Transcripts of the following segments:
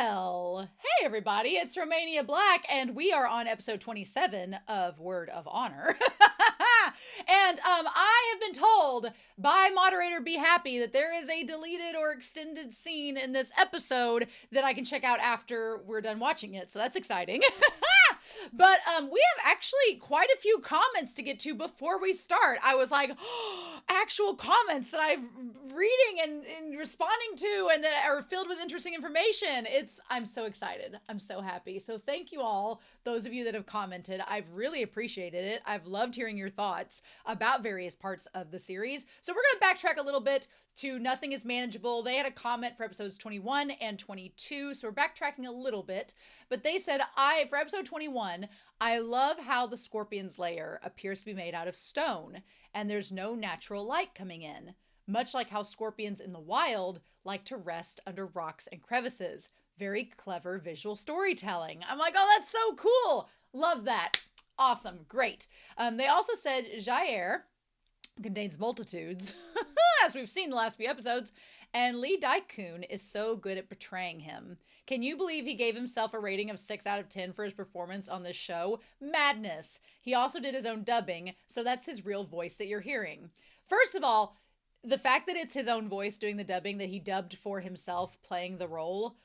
Well, hey everybody, it's Romania Black, and we are on episode 27 of Word of Honor. And I have been told by moderator Be Happy that there is a deleted or extended scene in this episode that I can check out after we're done watching it, so that's exciting. But we have actually quite a few comments to get to before we start. I was like, oh, actual comments that I'm reading and responding to and that are filled with interesting information. I'm so excited. I'm so happy. So thank you all, those of you that have commented. I've really appreciated it. I've loved hearing your thoughts about various parts of the series. So we're going to backtrack a little bit to Nothing is Manageable. They had a comment for episodes 21 and 22. So we're backtracking a little bit. But they said, for episode 21, I love how the scorpion's lair appears to be made out of stone and there's no natural light coming in, much like how scorpions in the wild like to rest under rocks and crevices. Very clever visual storytelling. I'm like, oh, that's so cool. Love that. Awesome. Great. They also said Jair contains multitudes, as we've seen in the last few episodes, and Lee Daikun is so good at portraying him. Can you believe he gave himself a rating of 6 out of 10 for his performance on this show? Madness. He also did his own dubbing, so that's his real voice that you're hearing. First of all, the fact that it's his own voice doing the dubbing, that he dubbed for himself playing the role,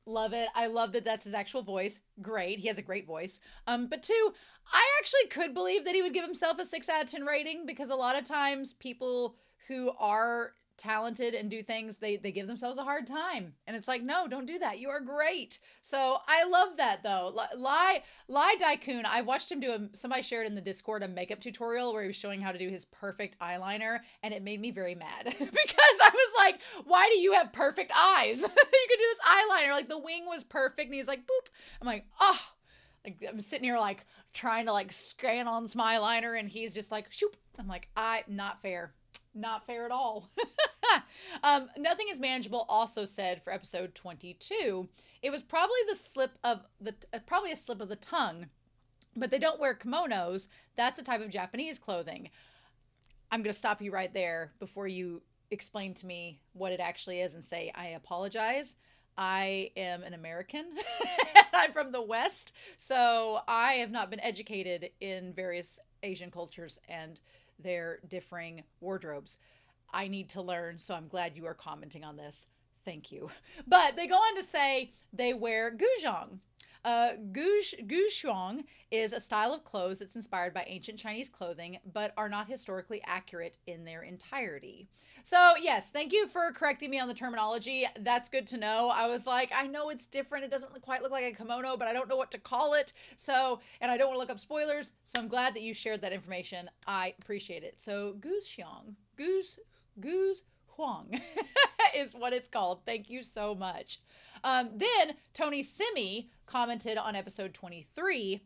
love it. I love that that's his actual voice. Great. He has a great voice. But two, I actually could believe that he would give himself a 6 out of 10 rating, because a lot of times people who are talented and do things, they give themselves a hard time. And it's like, no, don't do that. You are great. So I love that though. Lai Daikun, I watched him do somebody shared in the Discord a makeup tutorial where he was showing how to do his perfect eyeliner, and it made me very mad because I was like, why do you have perfect eyes? You could do this eyeliner. Like the wing was perfect and he's like, boop. I'm like, oh, like I'm sitting here like trying to like scan on some eyeliner and he's just like, shoop. I'm like, not fair. Not fair at all. Nothing is Manageable also said for episode 22, it was probably a slip of the tongue, but they don't wear kimonos. That's a type of Japanese clothing. I'm going to stop you right there before you explain to me what it actually is and say, I apologize. I am an American. I'm from the West, so I have not been educated in various Asian cultures and their differing wardrobes. I need to learn, so I'm glad you are commenting on this. Thank you. But they go on to say they wear guzhong. Guzhong is a style of clothes that's inspired by ancient Chinese clothing, but are not historically accurate in their entirety. So yes, thank you for correcting me on the terminology. That's good to know. I was like, I know it's different. It doesn't quite look like a kimono, but I don't know what to call it. So, and I don't want to look up spoilers. So I'm glad that you shared that information. I appreciate it. So Guzhong is what it's called. Thank you so much. Then Tony Simi commented on episode 23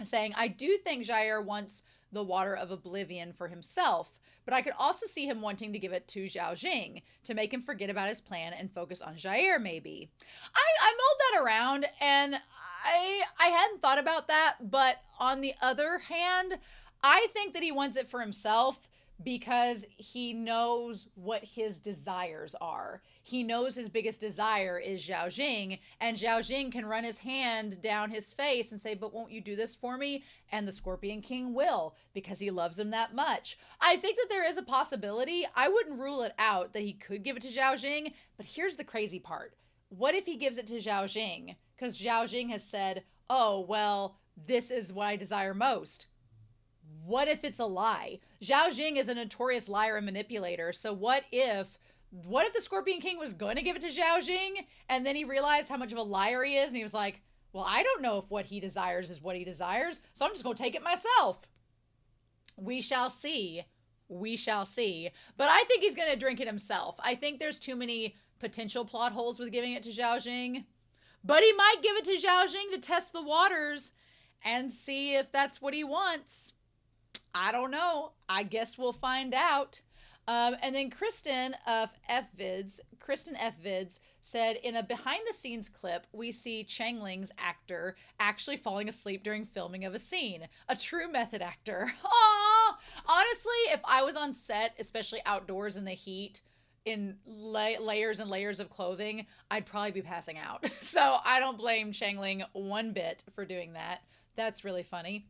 saying, I do think Jair wants the Water of Oblivion for himself, but I could also see him wanting to give it to Zhao Jing to make him forget about his plan and focus on Jair maybe. I mulled that around and I hadn't thought about that, but on the other hand, I think that he wants it for himself because he knows what his desires are. He knows his biggest desire is Zhao Jing, and Zhao Jing can run his hand down his face and say, but won't you do this for me? And the Scorpion King will, because he loves him that much. I think that there is a possibility. I wouldn't rule it out that he could give it to Zhao Jing, but here's the crazy part. What if he gives it to Zhao Jing? Because Zhao Jing has said, oh, well, this is what I desire most. What if it's a lie? Zhao Jing is a notorious liar and manipulator. So what if the Scorpion King was going to give it to Zhao Jing and then he realized how much of a liar he is and he was like, well, I don't know if what he desires is what he desires, so I'm just going to take it myself. We shall see. We shall see. But I think he's going to drink it himself. I think there's too many potential plot holes with giving it to Zhao Jing. But he might give it to Zhao Jing to test the waters and see if that's what he wants. I don't know. I guess we'll find out. And then Kristen F. Vids said, in a behind-the-scenes clip, we see Chang Ling's actor actually falling asleep during filming of a scene. A true method actor. Aww! Honestly, if I was on set, especially outdoors in the heat, in layers and layers of clothing, I'd probably be passing out. So I don't blame Changling one bit for doing that. That's really funny.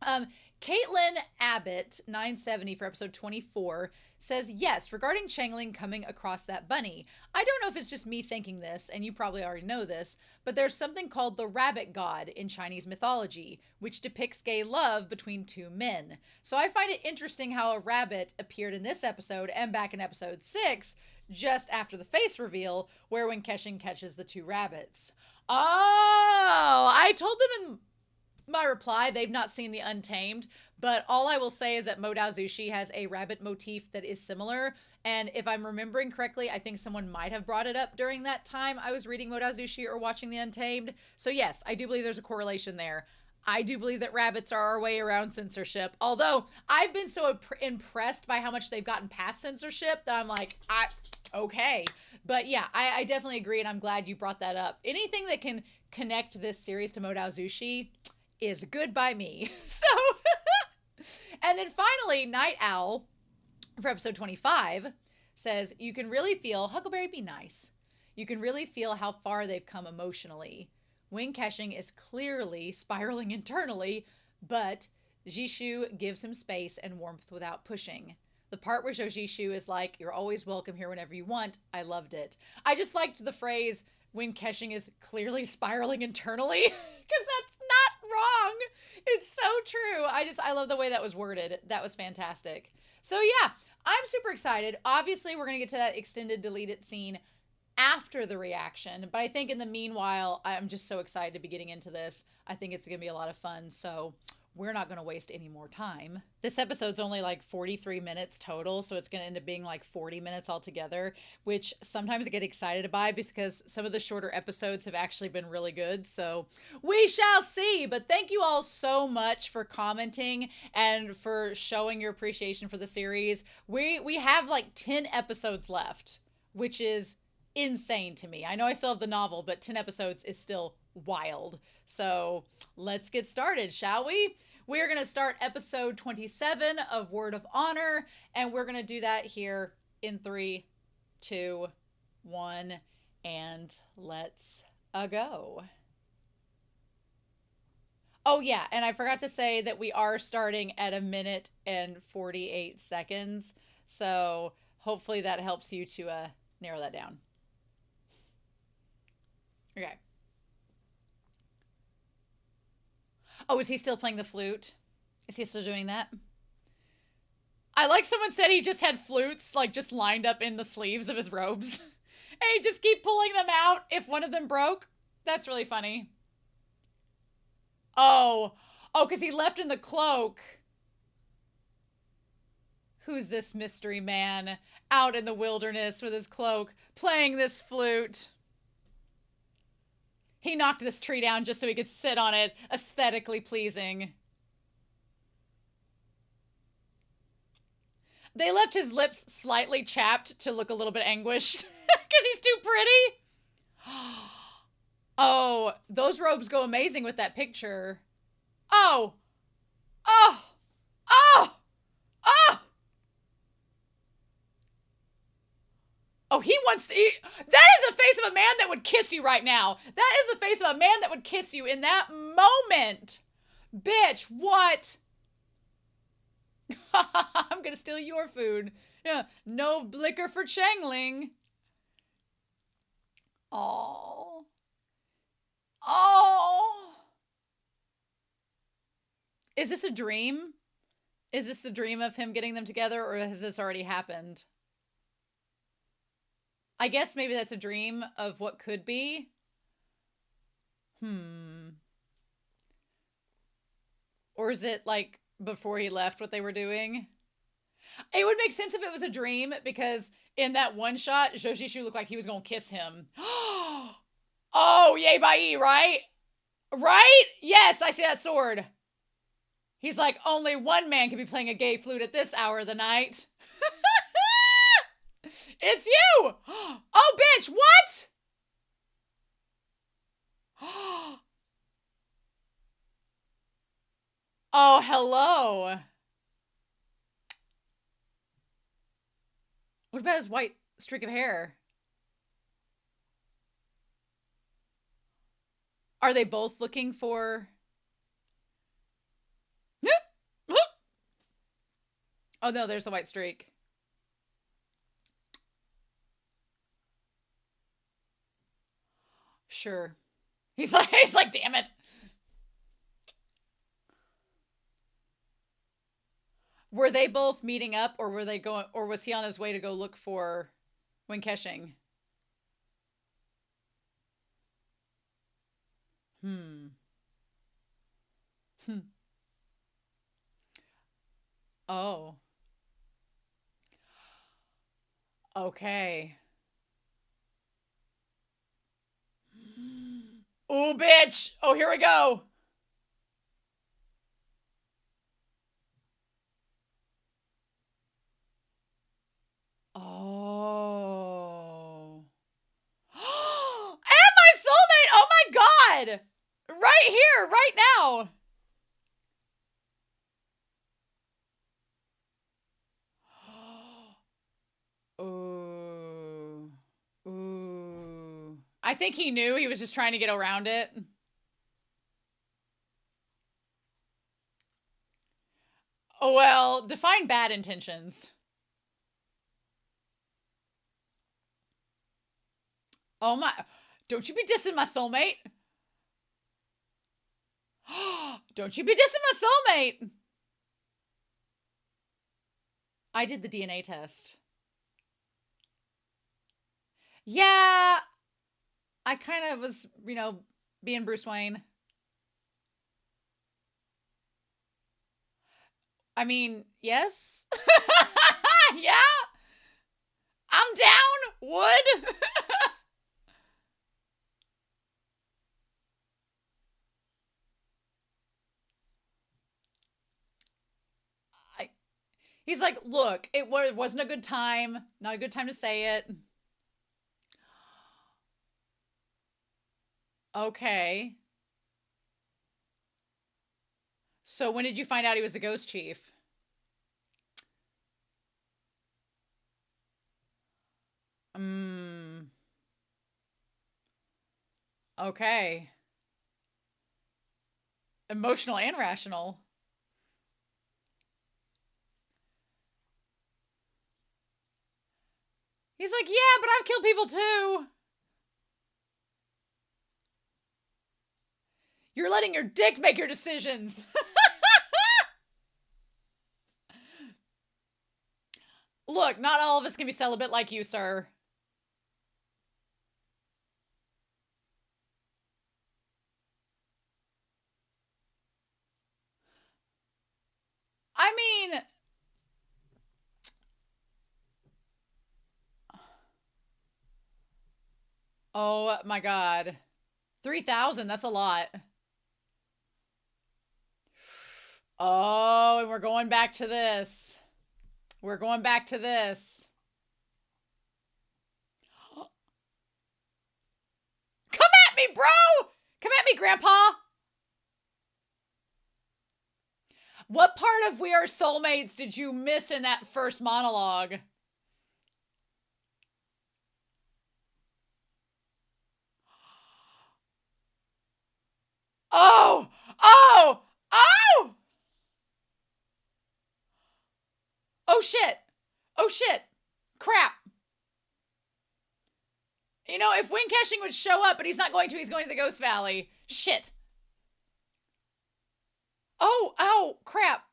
Um, Caitlin Abbott, 970 for episode 24, says, yes, regarding Changling coming across that bunny. I don't know if it's just me thinking this, and you probably already know this, but there's something called the rabbit god in Chinese mythology, which depicts gay love between two men. So I find it interesting how a rabbit appeared in this episode and back in episode 6, just after the face reveal, where when Keshin catches the two rabbits. Oh, I told them in my reply, they've not seen the Untamed, but all I will say is that Modao Zushi has a rabbit motif that is similar, and if I'm remembering correctly, I think someone might have brought it up during that time I was reading Modao Zushi or watching the Untamed. So yes, I do believe there's a correlation there. I do believe that rabbits are our way around censorship, although I've been so impressed by how much they've gotten past censorship that I'm like, okay. But yeah, I definitely agree, and I'm glad you brought that up. Anything that can connect this series to Modao Zushi is good by me. So, and then finally, Night Owl for episode 25 says, you can really feel, Huckleberry, be nice. You can really feel how far they've come emotionally. Wing Keshing is clearly spiraling internally, but Jishu gives him space and warmth without pushing. The part where Jishu is like, you're always welcome here whenever you want, I loved it. I just liked the phrase, when Keshing is clearly spiraling internally, because that's not wrong. It's so true. I love the way that was worded. That was fantastic. So yeah, I'm super excited. Obviously, we're going to get to that extended deleted scene after the reaction, but I think in the meanwhile, I'm just so excited to be getting into this. I think it's going to be a lot of fun. So we're not going to waste any more time. This episode's only like 43 minutes total, so it's going to end up being like 40 minutes altogether, which sometimes I get excited by because some of the shorter episodes have actually been really good. So we shall see. But thank you all so much for commenting and for showing your appreciation for the series. We have like 10 episodes left, which is insane to me. I know I still have the novel, but 10 episodes is still wild. So let's get started, shall we? We are going to start episode 27 of Word of Honor, and we're going to do that here in 3, 2, 1, and let's go. Oh yeah, and I forgot to say that we are starting at 1 minute and 48 seconds, so hopefully that helps you to narrow that down. Okay. Oh, is he still playing the flute? Is he still doing that? I like someone said he just had flutes like just lined up in the sleeves of his robes. And he just keep pulling them out if one of them broke. That's really funny. Oh, because he left in the cloak. Who's this mystery man out in the wilderness with his cloak playing this flute? He knocked this tree down just so he could sit on it, aesthetically pleasing. They left his lips slightly chapped to look a little bit anguished because he's too pretty. Oh, those robes go amazing with that picture. Oh, oh, oh, oh. Oh, he wants to eat. That is the face of a man that would kiss you right now. That is the face of a man that would kiss you in that moment. Bitch, what? I'm going to steal your food. Yeah, no liquor for Changling. Oh. Oh. Is this a dream? Is this the dream of him getting them together, or has this already happened? I guess maybe that's a dream of what could be. Or is it like before he left what they were doing? It would make sense if it was a dream because in that one shot, Jojishu looked like he was going to kiss him. Oh, yay bye, right? Right? Yes, I see that sword. He's like, only one man can be playing a gay flute at this hour of the night. It's you! Oh, bitch, what? Oh, hello. What about his white streak of hair. Are they both looking for... Oh no, there's the white streak. Sure. He's like, damn it. Were they both meeting up, or were they going, or was he on his way to go look for Winkeshing? Hmm. Oh. Okay. Oh, bitch. Oh, here we go. Oh. And my soulmate. Oh my God. Right here, right now. Ooh. Ooh. I think he knew. He was just trying to get around it. Oh, well, define bad intentions. Oh my. Don't you be dissing my soulmate. Don't you be dissing my soulmate. I did the DNA test. Yeah. I kind of was, being Bruce Wayne. I mean, yes. Yeah. I'm down. Wood. He's like, look, it wasn't a good time. Not a good time to say it. Okay. So when did you find out he was a ghost chief? Okay. Emotional and rational. He's like, yeah, but I've killed people too. You're letting your dick make your decisions. Look, not all of us can be celibate like you, sir. I mean... Oh my God. 3,000, that's a lot. Oh, and we're going back to this. We're going back to this. Come at me, bro! Come at me, Grandpa! What part of We Are Soulmates did you miss in that first monologue? Oh! Oh! Oh! Oh shit! Oh shit! Crap! You know, if Winkeshing would show up, but he's not going to, he's going to the Ghost Valley. Shit. Oh, ow, crap.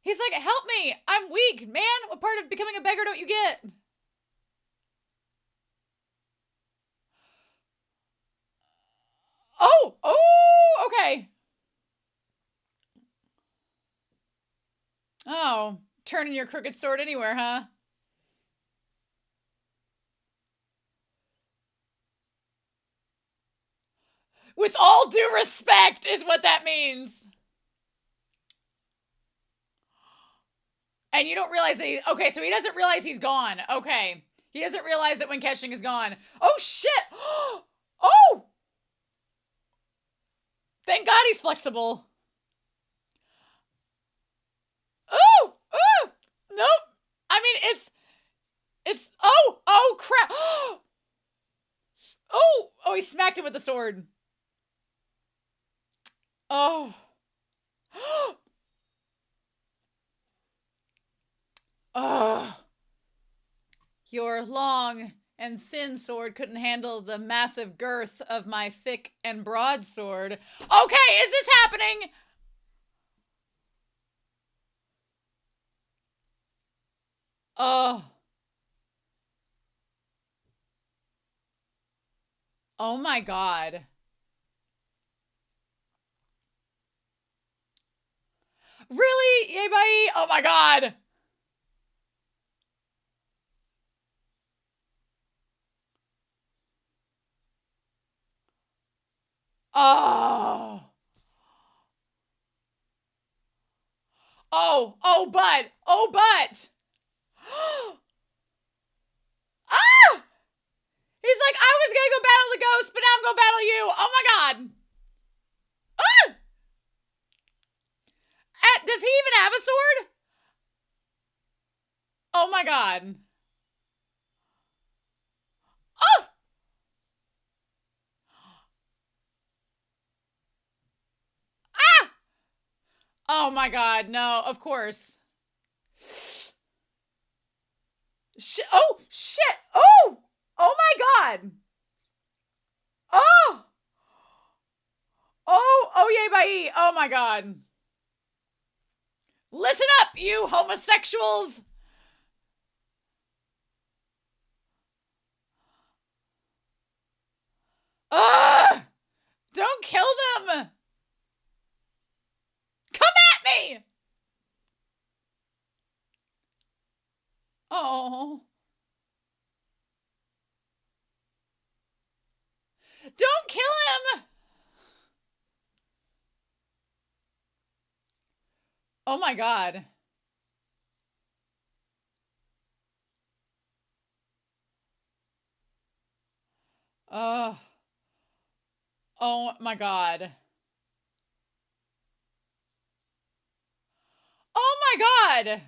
He's like, help me. I'm weak, man. What part of becoming a beggar don't you get? Oh, okay. Oh, turning your crooked sword anywhere, huh? With all due respect is what that means. And you don't realize that okay, so he doesn't realize he's gone. Okay. He doesn't realize that Winkeshing is gone. Oh, shit. Oh! Thank God he's flexible. Oh! Oh! Nope. I mean, It's, oh, crap. Oh, he smacked him with the sword. Oh. Oh. Your long and thin sword couldn't handle the massive girth of my thick and broad sword. Okay, is this happening? Oh. Oh my god. Really? Yay, bye. Oh my god. Oh. Oh, but. Oh, but. Ah! He's like, I was gonna go battle the ghost, but now I'm gonna battle you. Oh my god. Ah! Does he even have a sword? Oh my god. Oh! Ah! Oh my god, no, of course. Oh, shit. Oh! Oh my god. Oh! Oh, yay, bye. Oh my god. Listen up, you homosexuals. Ugh! Don't kill them. Come at me. Oh. Don't kill him. Oh my god. Oh. Oh my god. Oh my god.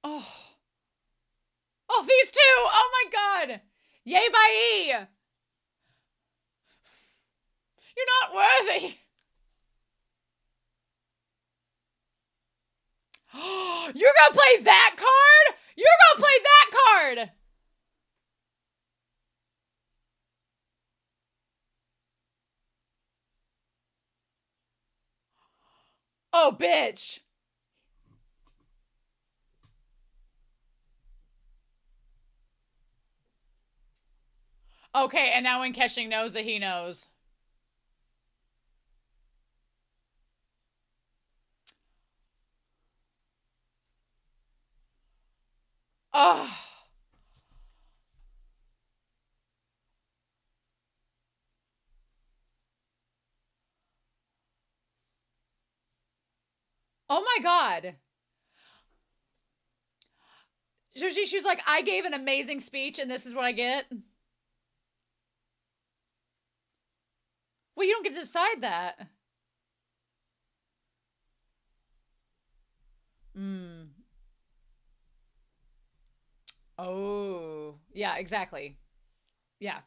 Oh. Oh, these two. Oh my god. Yay, bye. You're not worthy. You're gonna play that card? You're gonna play that card. Oh, bitch. Okay, and now when Keshing knows that he knows. Oh. Oh my god. She's like, I gave an amazing speech and this is what I get. Well, you don't get to decide that. Hmm. Oh. Yeah, exactly. Yeah.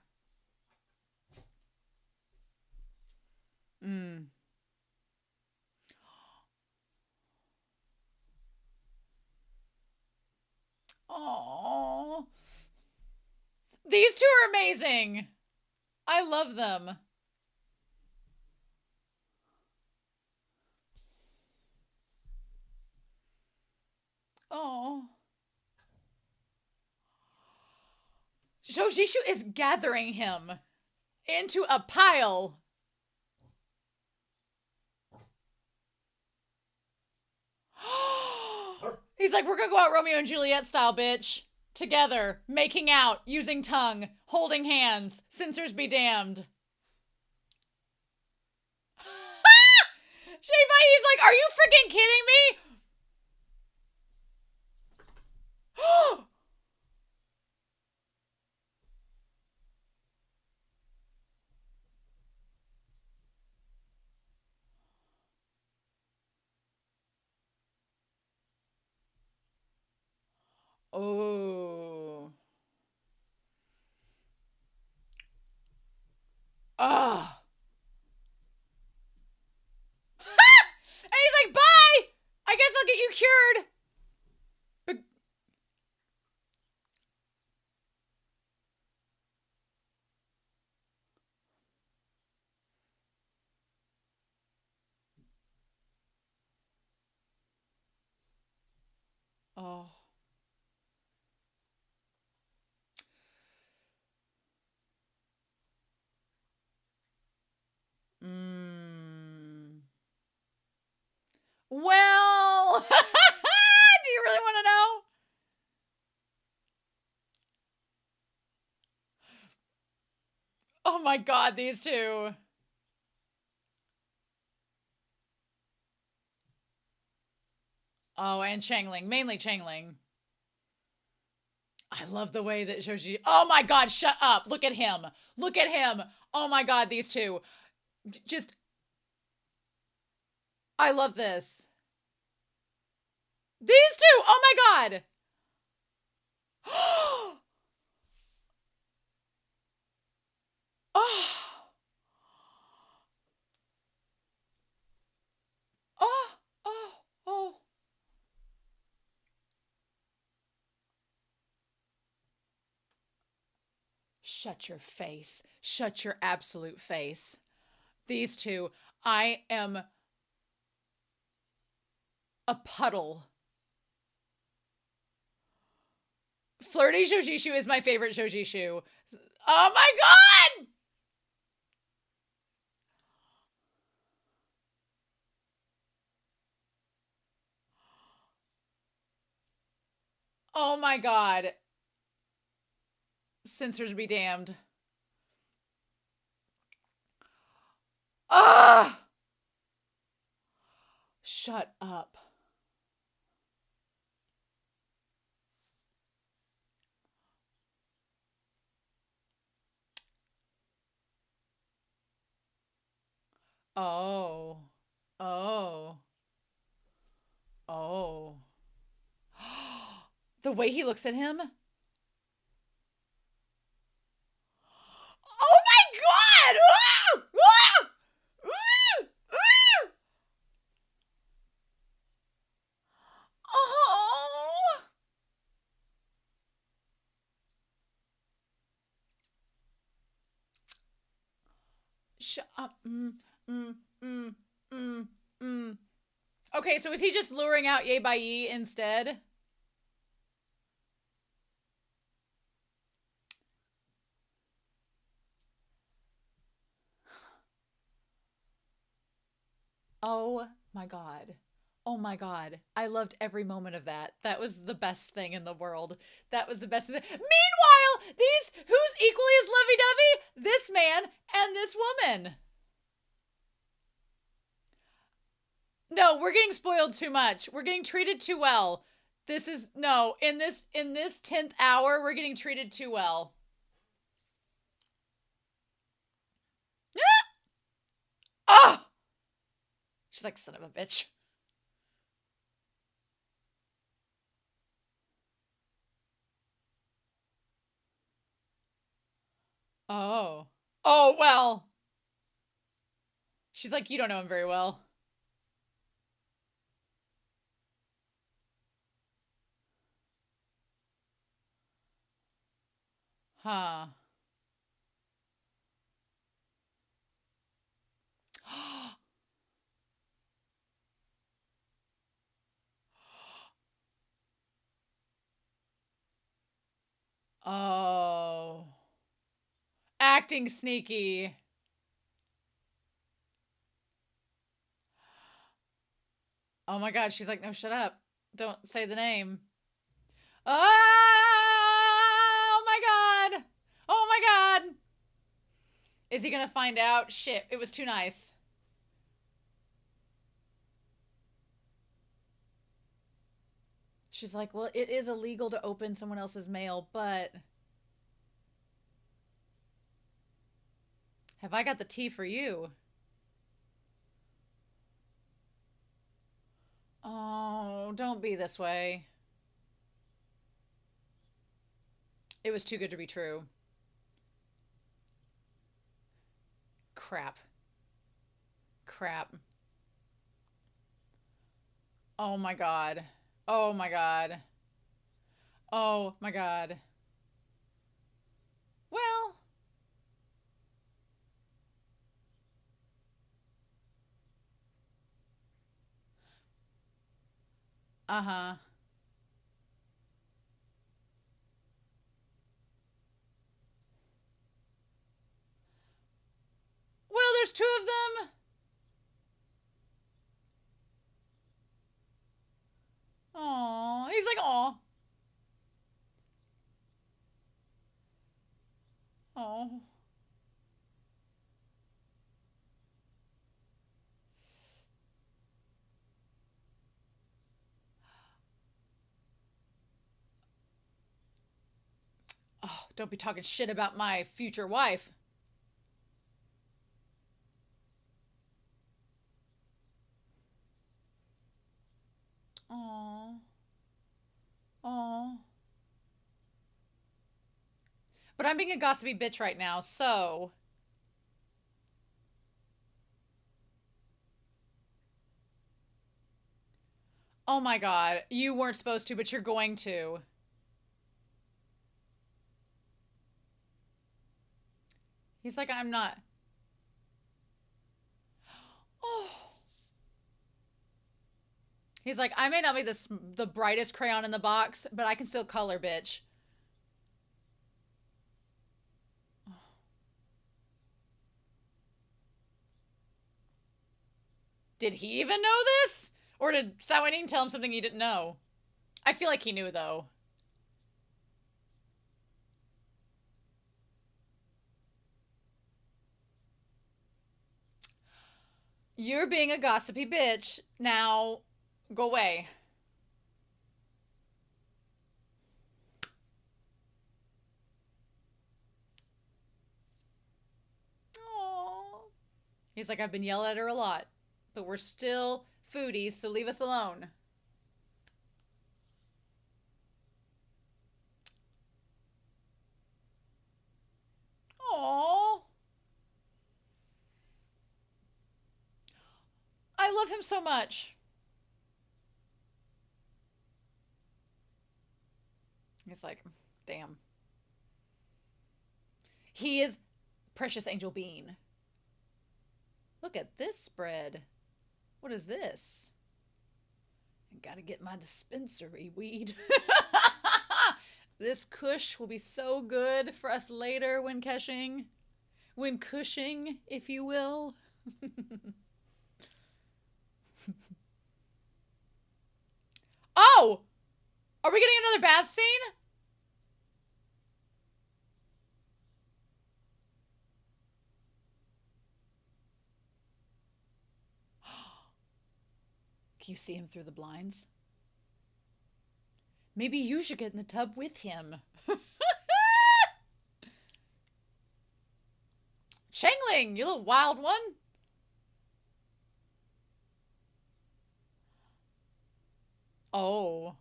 Hmm. Oh. These two are amazing. I love them. Oh. Shojishu is gathering him into a pile. He's like, we're gonna go out Romeo and Juliet style, bitch. Together, making out, using tongue, holding hands, censors be damned. He's like, are you freaking kidding me? Oh. Oh. And he's like, bye! I guess I'll get you cured. But, oh. Mm. Well, do you really want to know? Oh my God, these two. Oh, and Changling, mainly Changling. I love the way that Shoji. Oh my God, shut up. Look at him. Look at him. Oh my God, these two. Just, I love this. These two. Oh my God. Oh, oh, oh, oh. Shut your face. Shut your absolute face. These two. I am a puddle. Flirty Shojishu is my favorite Shojishu. Oh my God! Oh my God. Censors be damned. Ah! Shut up. Oh. Oh. Oh. The way he looks at him. Oh my God! Ah! Ah! Ah! Ah! Oh. Shut up. Mm, mm, mm, mm. Okay, so is he just luring out Ye Bai Yi instead? Oh my God. Oh my God. I loved every moment of that. That was the best thing in the world. That was the best thing. Meanwhile, these, who's equally as lovey-dovey? This man and this woman. No, we're getting spoiled too much. We're getting treated too well. This is, no, in this 10th hour, we're getting treated too well. Oh! She's like, son of a bitch. Oh. Oh, well. She's like, you don't know him very well. Huh. Oh. Acting sneaky. Oh my God. She's like, no, shut up. Don't say the name. Oh my God. Oh my God. Is he going to find out? Shit. It was too nice. She's like, well, it is illegal to open someone else's mail, but have I got the tea for you? Oh, don't be this way. It was too good to be true. Crap. Crap. Oh my god. Oh my god. Oh my god. Well. Uh-huh. Well, there's two of them. Aw. He's like, aw. Oh. Oh, don't be talking shit about my future wife. Aw. Aw. But I'm being a gossipy bitch right now, so. Oh my god. You weren't supposed to, but you're going to. He's like, I'm not. Oh. He's like, I may not be the brightest crayon in the box, but I can still color, bitch. Did he even know this? Or did Sawadin tell him something he didn't know? I feel like he knew, though. You're being a gossipy bitch. Now, go away. Aww. He's like, I've been yelled at her a lot, but we're still foodies, so leave us alone. Aww. I love him so much. It's like, damn. He is Precious Angel Bean. Look at this spread. What is this? I gotta get my dispensary weed. This kush will be so good for us later when cushing. When cushing, if you will. Oh! Are we getting another bath scene? Can you see him through the blinds? Maybe you should get in the tub with him. Changling, you little wild one. Oh.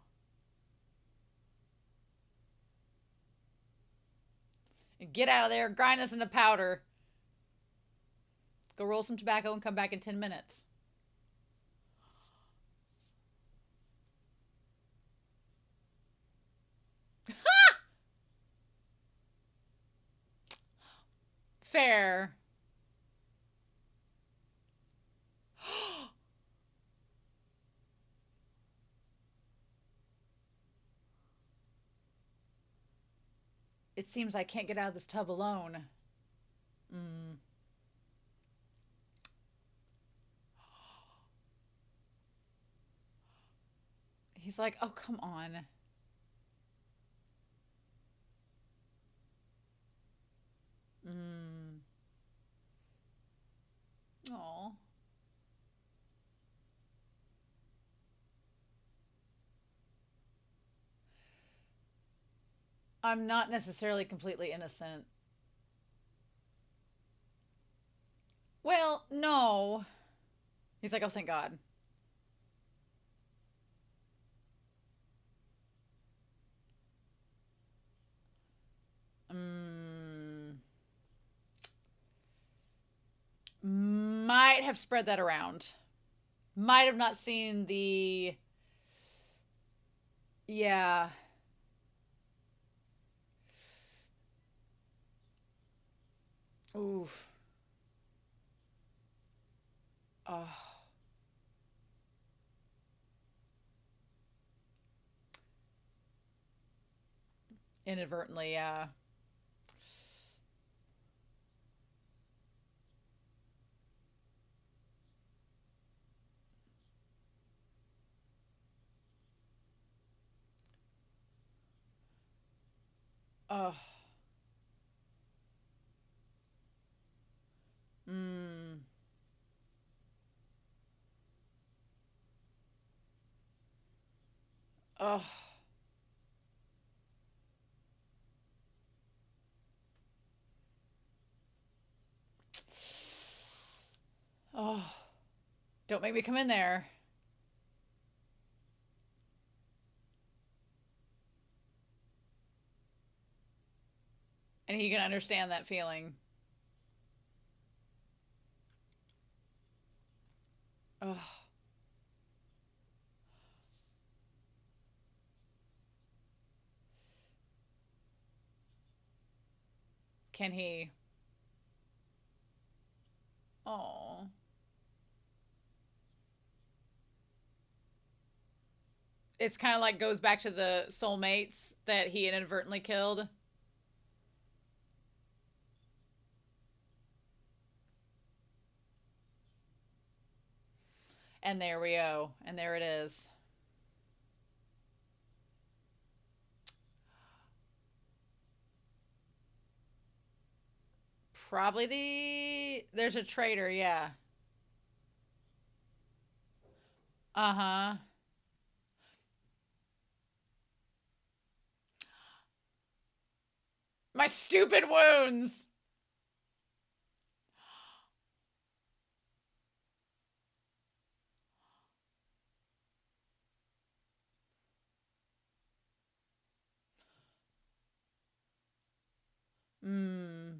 Get out of there, grind us in the powder. Go roll some tobacco and come back in 10 minutes. Fair. It seems I can't get out of this tub alone. Mm. He's like, oh, come on. Mm. Aw. I'm not necessarily completely innocent. Well, no. He's like, oh, thank God. Mm, might have spread that around. Might have not seen the. Yeah. Oof. Oh. Inadvertently, yeah. Oh. Mm. Oh. Oh. Don't make me come in there. And he can understand that feeling. Oh. Can he? Oh. It's kind of like goes back to the soulmates that he inadvertently killed. And there we go. And there it is. Probably the. There's a traitor, yeah. Uh huh. My stupid wounds. Hmm.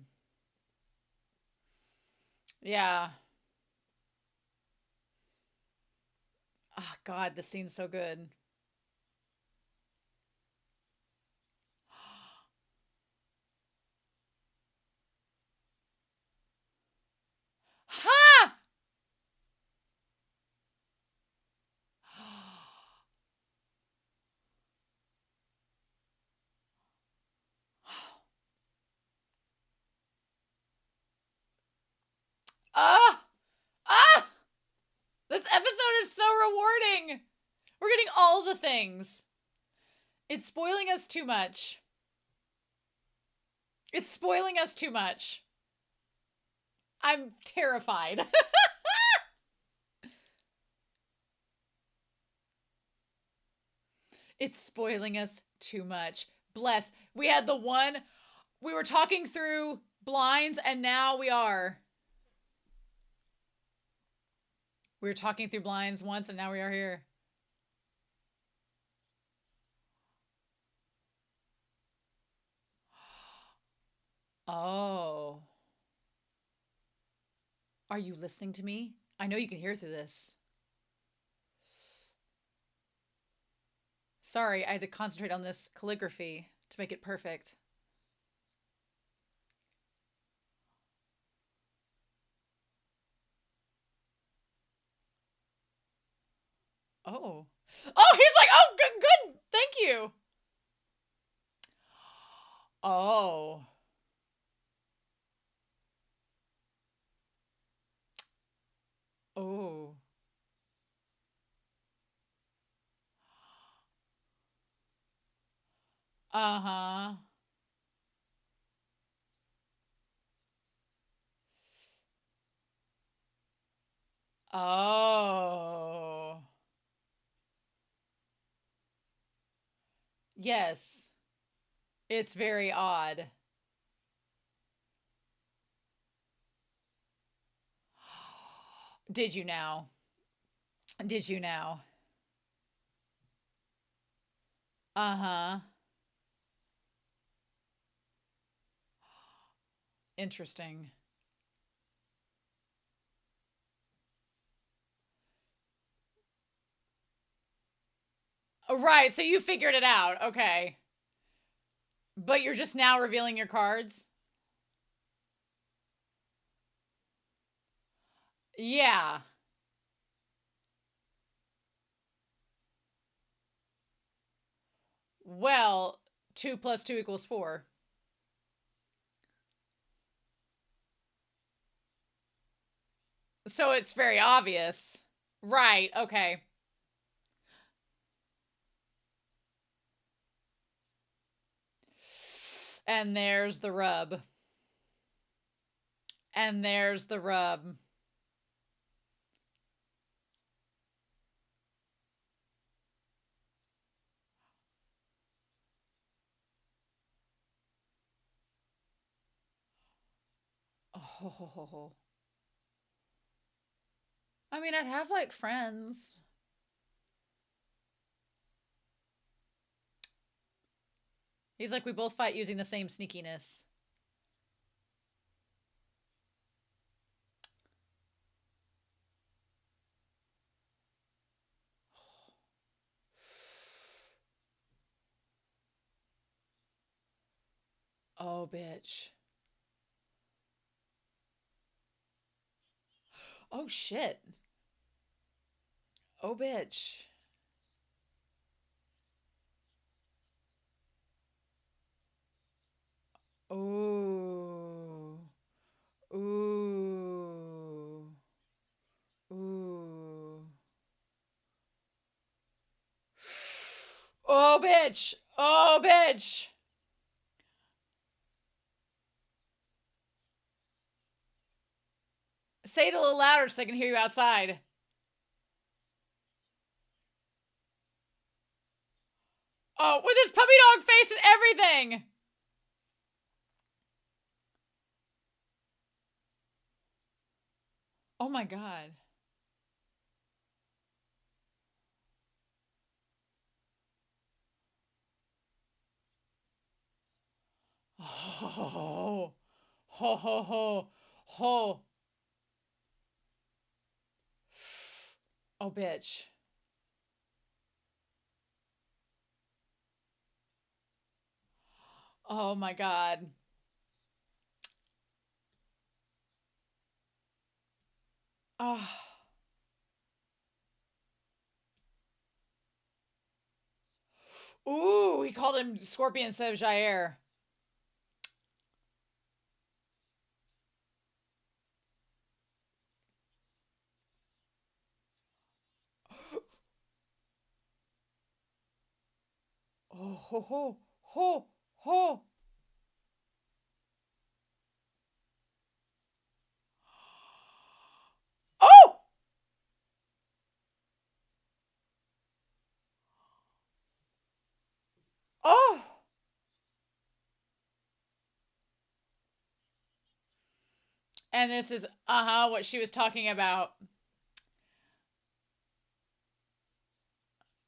Yeah. Oh, God, this scene's so good. Ha! Ah! Ah! This episode is so rewarding. We're getting all the things. It's spoiling us too much. It's spoiling us too much. I'm terrified. It's spoiling us too much. Bless. We had the one. We were talking through blinds, and now we are. We were talking through blinds once, and now we are here. Oh. Are you listening to me? I know you can hear through this. Sorry, I had to concentrate on this calligraphy to make it perfect. Oh. Oh, he's like, oh, good, good. Thank you. Oh. Oh. Uh-huh. Oh. Yes. It's very odd. Did you now? Did you now? Uh-huh. Interesting. Oh, right, so you figured it out. Okay. But you're just now revealing your cards? Yeah. Well, 2 plus 2 equals 4. So it's very obvious. Right, okay. And there's the rub. And there's the rub. Oh. I mean, I'd have like friends. He's like, we both fight using the same sneakiness. Oh, bitch. Oh, shit. Oh, bitch. Ooh. Ooh. Ooh. Oh, bitch. Oh, bitch. Say it a little louder so I can hear you outside. Oh, with his puppy dog face and everything. Oh my god. Oh, ho, ho, ho, ho. Oh, bitch. Oh my god. Oh. Ooh, he called him Scorpion instead of Jair. Oh, ho, ho, ho, ho. Oh! Oh! And this is, what she was talking about.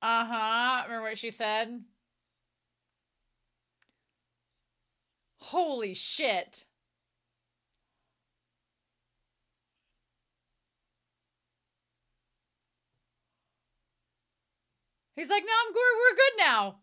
Remember what she said? Holy shit. He's like, no, we're good now.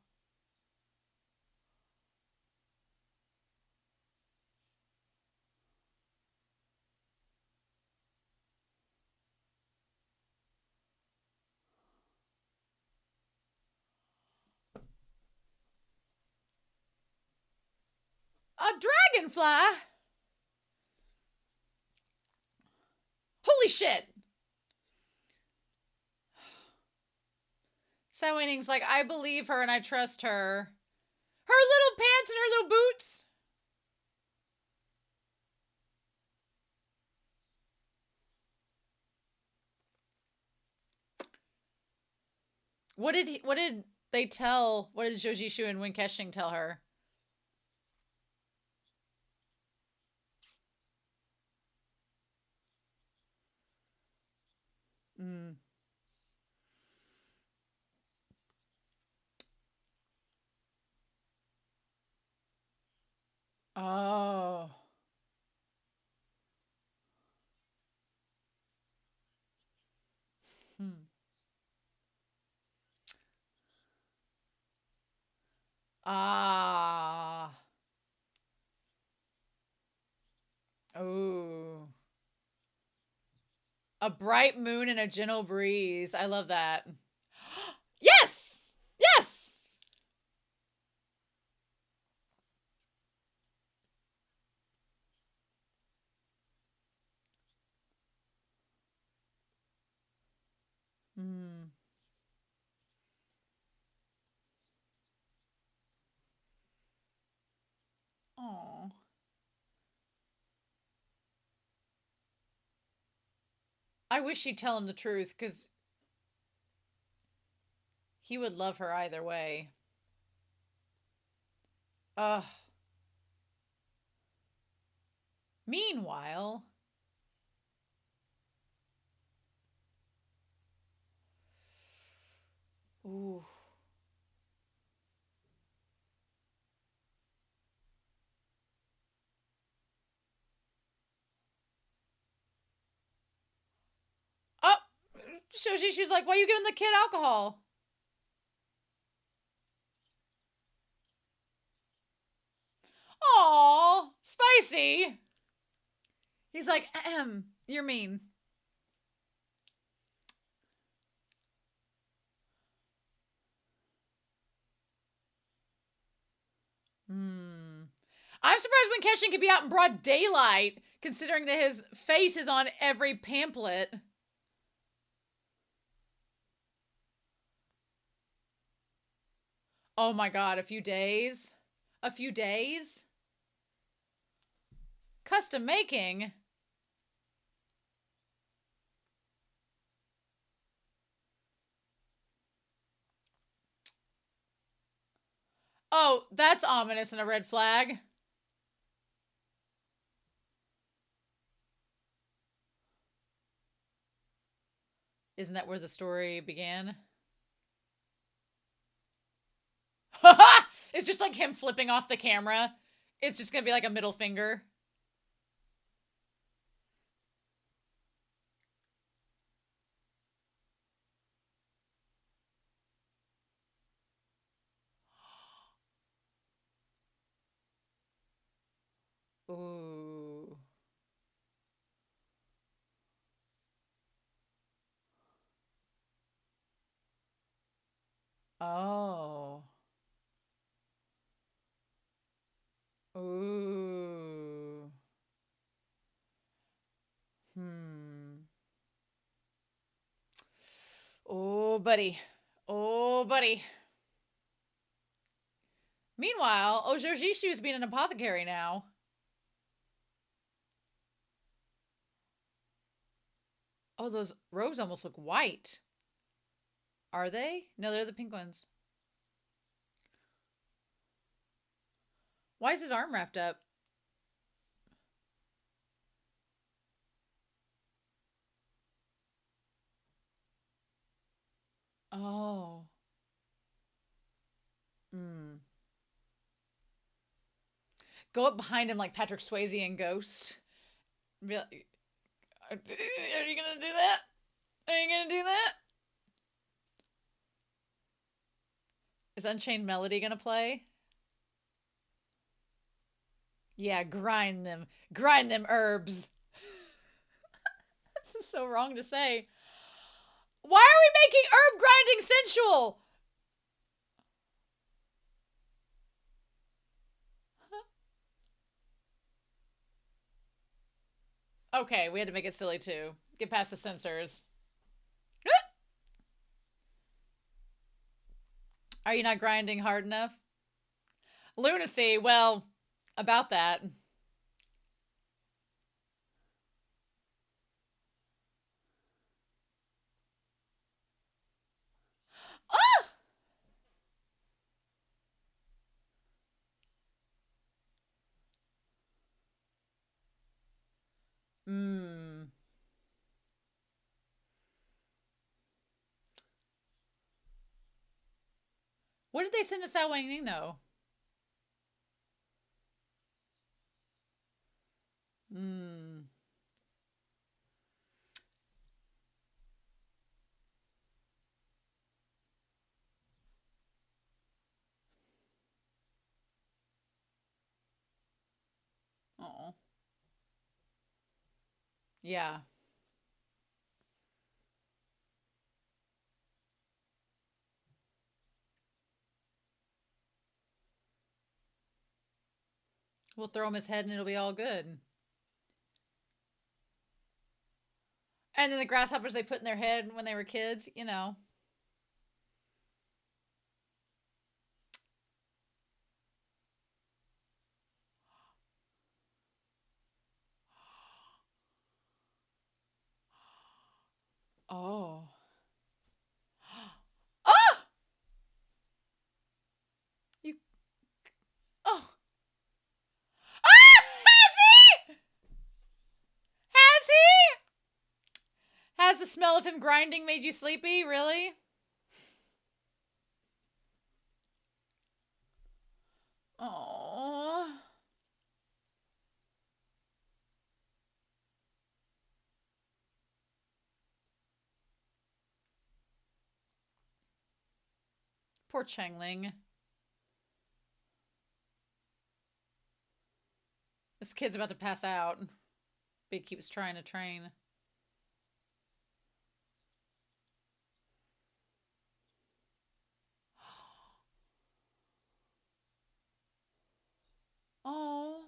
A dragonfly? Holy shit. Sam Weining's like, I believe her and I trust her. Her little pants and her little boots. What did they tell? What did Jojishu and Winkeshing tell her? Mm. Oh. Ah. Oh. A bright moon and a gentle breeze. I love that. Yes! Yes! Hmm. Oh. I wish she'd tell him the truth, because he would love her either way. Ugh. Meanwhile. Ooh. Oh! So she's like, why are you giving the kid alcohol? Aw. Spicy. He's like, ahem, you're mean. Hmm. I'm surprised when Keshin could be out in broad daylight, considering that his face is on every pamphlet. Oh my god, a few days? A few days? Custom making? Oh, that's ominous and a red flag. Isn't that where the story began? It's just like him flipping off the camera. It's just gonna be like a middle finger. Ooh. Oh. Ooh. Hmm. Oh, buddy. Oh, buddy. Meanwhile, Ojojishu is being an apothecary now. Oh, those robes almost look white. Are they? No, they're the pink ones. Why is his arm wrapped up? Oh. Hmm. Go up behind him like Patrick Swayze in Ghost. Be like, are you gonna do that? Are you gonna do that? Is Unchained Melody gonna play? Yeah, grind them. Grind them herbs. This is so wrong to say. Why are we making herb grinding sensual? Okay, we had to make it silly too. Get past the censors. Are you not grinding hard enough? Lunacy, well, about that. Ah! Hmm. What did they send to Sao Wang Ning though? Hmm. Yeah. We'll throw him his head and it'll be all good. And then the grasshoppers they put in their head when they were kids, you know. Oh. Oh! You. Oh. Ah! Has he? Has he? Has the smell of him grinding made you sleepy? Really? Oh. Poor Changling. This kid's about to pass out. Big keeps trying to train. Oh.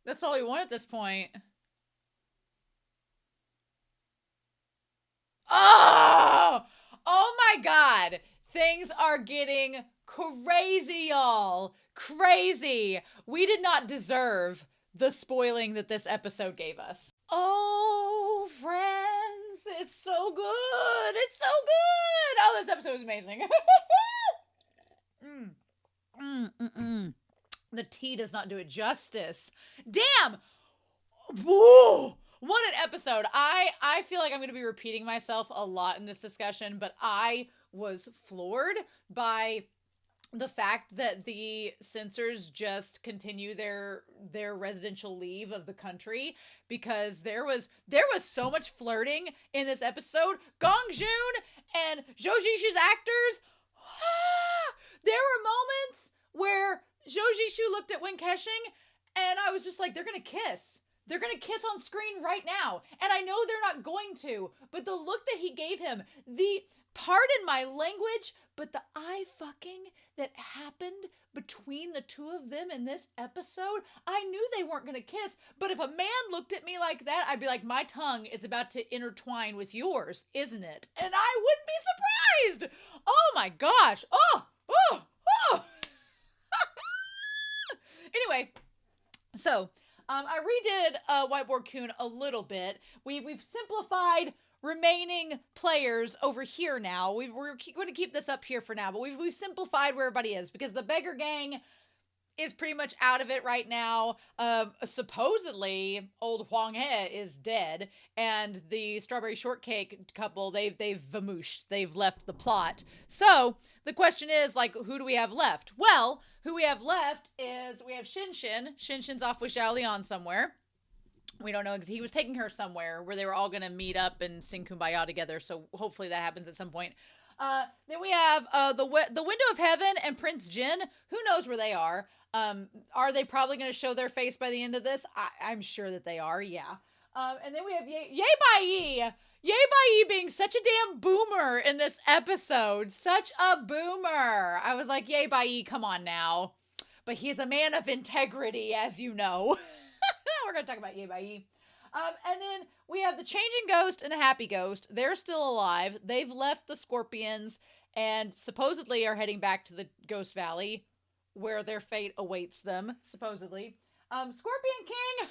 That's all we want at this point. Oh! Oh my god. Things are getting crazy, y'all. Crazy. We did not deserve the spoiling that this episode gave us. Oh, friends. It's so good. It's so good. Oh, this episode was amazing. mm. Mm. The tea does not do it justice. Damn. Whoa. What an episode. I feel like I'm going to be repeating myself a lot in this discussion, but I was floored by the fact that the censors just continue their residential leave of the country, because there was so much flirting in this episode. Gong Joon and Zhou Jishu's actors, there were moments where Zhou Jishu looked at Wen Keshing and I was just like, they're gonna kiss. They're gonna kiss on screen right now. And I know they're not going to, but the look that he gave him, the, pardon my language, but the eye fucking that happened between the two of them in this episode, I knew they weren't gonna kiss, but if a man looked at me like that, I'd be like, my tongue is about to intertwine with yours, isn't it? And I wouldn't be surprised! Oh my gosh! Oh! Anyway, so I redid Whiteboard Coon a little bit. We've simplified remaining players over here now. We're going to keep this up here for now, but we've simplified where everybody is, because the Beggar Gang is pretty much out of it right now. Supposedly, old Huang He is dead, and the Strawberry Shortcake couple, they've vamooshed. They've left the plot. So the question is, like, who do we have left? Well, who we have left is we have Shinshin. Shinshin's off with Xiao Lian somewhere. We don't know, because he was taking her somewhere where they were all going to meet up and sing Kumbaya together. So hopefully that happens at some point. Then we have the Window of Heaven and Prince Jin. Who knows where they are? Are they probably going to show their face by the end of this? I'm sure that they are, yeah. And then we have Ye Bai Yi. Ye Bai Yi being such a damn boomer in this episode. Such a boomer. I was like, Ye Bai Yi, come on now. But he's a man of integrity, as you know. We're going to talk about Ye Bai Yi. And then we have the Changing Ghost and the Happy Ghost. They're still alive. They've left the Scorpions and supposedly are heading back to the Ghost Valley, where their fate awaits them, supposedly. Scorpion King.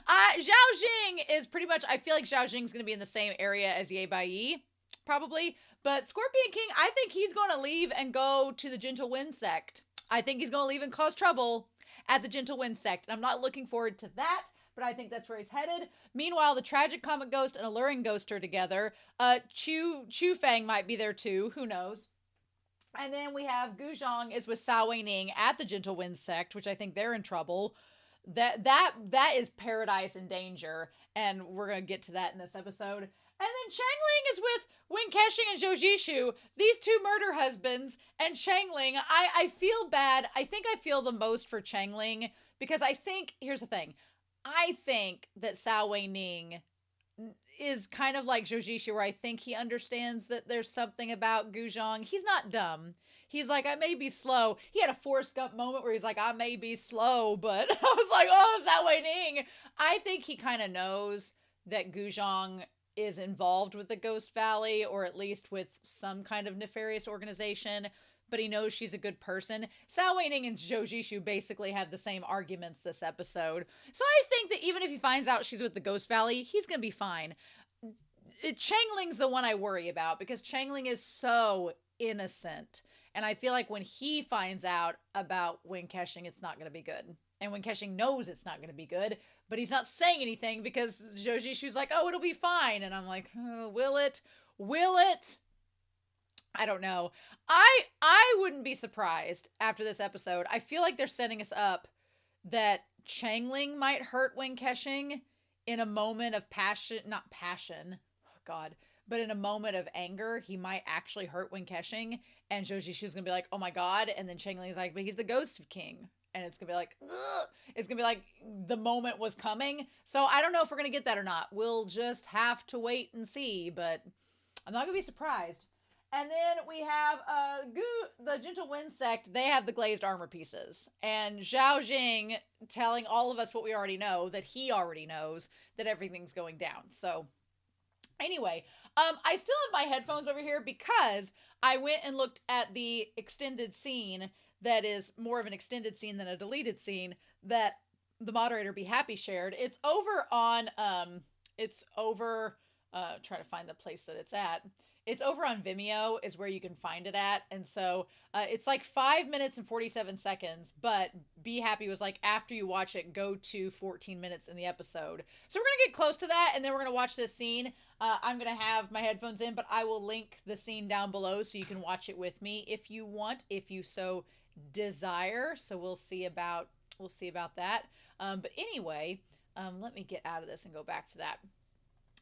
Zhao Jing is pretty much, I feel like Zhao Jing's going to be in the same area as Ye Bai Yi, probably. But Scorpion King, I think he's going to leave and go to the Gentle Wind sect. I think he's going to leave and cause trouble at the Gentle Wind sect. And I'm not looking forward to that, but I think that's where he's headed. Meanwhile, the Tragic Comic Ghost and Alluring Ghost are together. Chu Fang might be there too. Who knows? And then we have Guzhong is with Sao Wei Ning at the Gentle Wind sect, which I think they're in trouble. That is paradise in danger, and we're gonna get to that in this episode. And then Changling is with Wing Keshing and Zhou Jishu, these two murder husbands, and Changling. I feel bad. I think I feel the most for Changling because I think, here's the thing. I think that Sao Wei Ning is kind of like Zhou Jishu, where I think he understands that there's something about Guzhong. He's not dumb. He's like, I may be slow. He had a Forrest Gump moment where he's like, I may be slow, but I was like, oh, Sao Wei Ning. I think he kind of knows that Guzhong is involved with the Ghost Valley, or at least with some kind of nefarious organization, but he knows she's a good person. Sao Wei Ning and Zhou Jishu basically have the same arguments this episode. So I think that even if he finds out she's with the Ghost Valley, he's going to be fine. Changling's the one I worry about because Changling is so innocent. And I feel like when he finds out about Wing Keshing, it's not going to be good. And Wing Keshing knows it's not going to be good, but he's not saying anything because Zhou Jishu's like, oh, it'll be fine. And I'm like, oh, will it? Will it? I don't know. I wouldn't be surprised after this episode. I feel like they're setting us up that Changling might hurt Wing Keshing in a moment of passion, not passion, oh God, but in a moment of anger, he might actually hurt Wing Keshing, and Zhou Jishu's gonna be like, oh my God, and then Changling's like, but he's the Ghost King. And it's going to be like, ugh. It's going to be like the moment was coming. So I don't know if we're going to get that or not. We'll just have to wait and see. But I'm not going to be surprised. And then we have the Gentle Wind sect. They have the glazed armor pieces. And Zhao Jing telling all of us what we already know, that he already knows that everything's going down. So anyway, I still have my headphones over here because I went and looked at the extended scene that is more of an extended scene than a deleted scene that the moderator Be Happy shared. It's over on, try to find the place that it's at. It's over on Vimeo is where you can find it at. And so it's like 5 minutes and 47 seconds, but Be Happy was like, after you watch it, go to 14 minutes in the episode. So we're going to get close to that, and then we're going to watch this scene. I'm going to have my headphones in, but I will link the scene down below so you can watch it with me if you want, if you so desire. So we'll see about that. But anyway, let me get out of this and go back to that.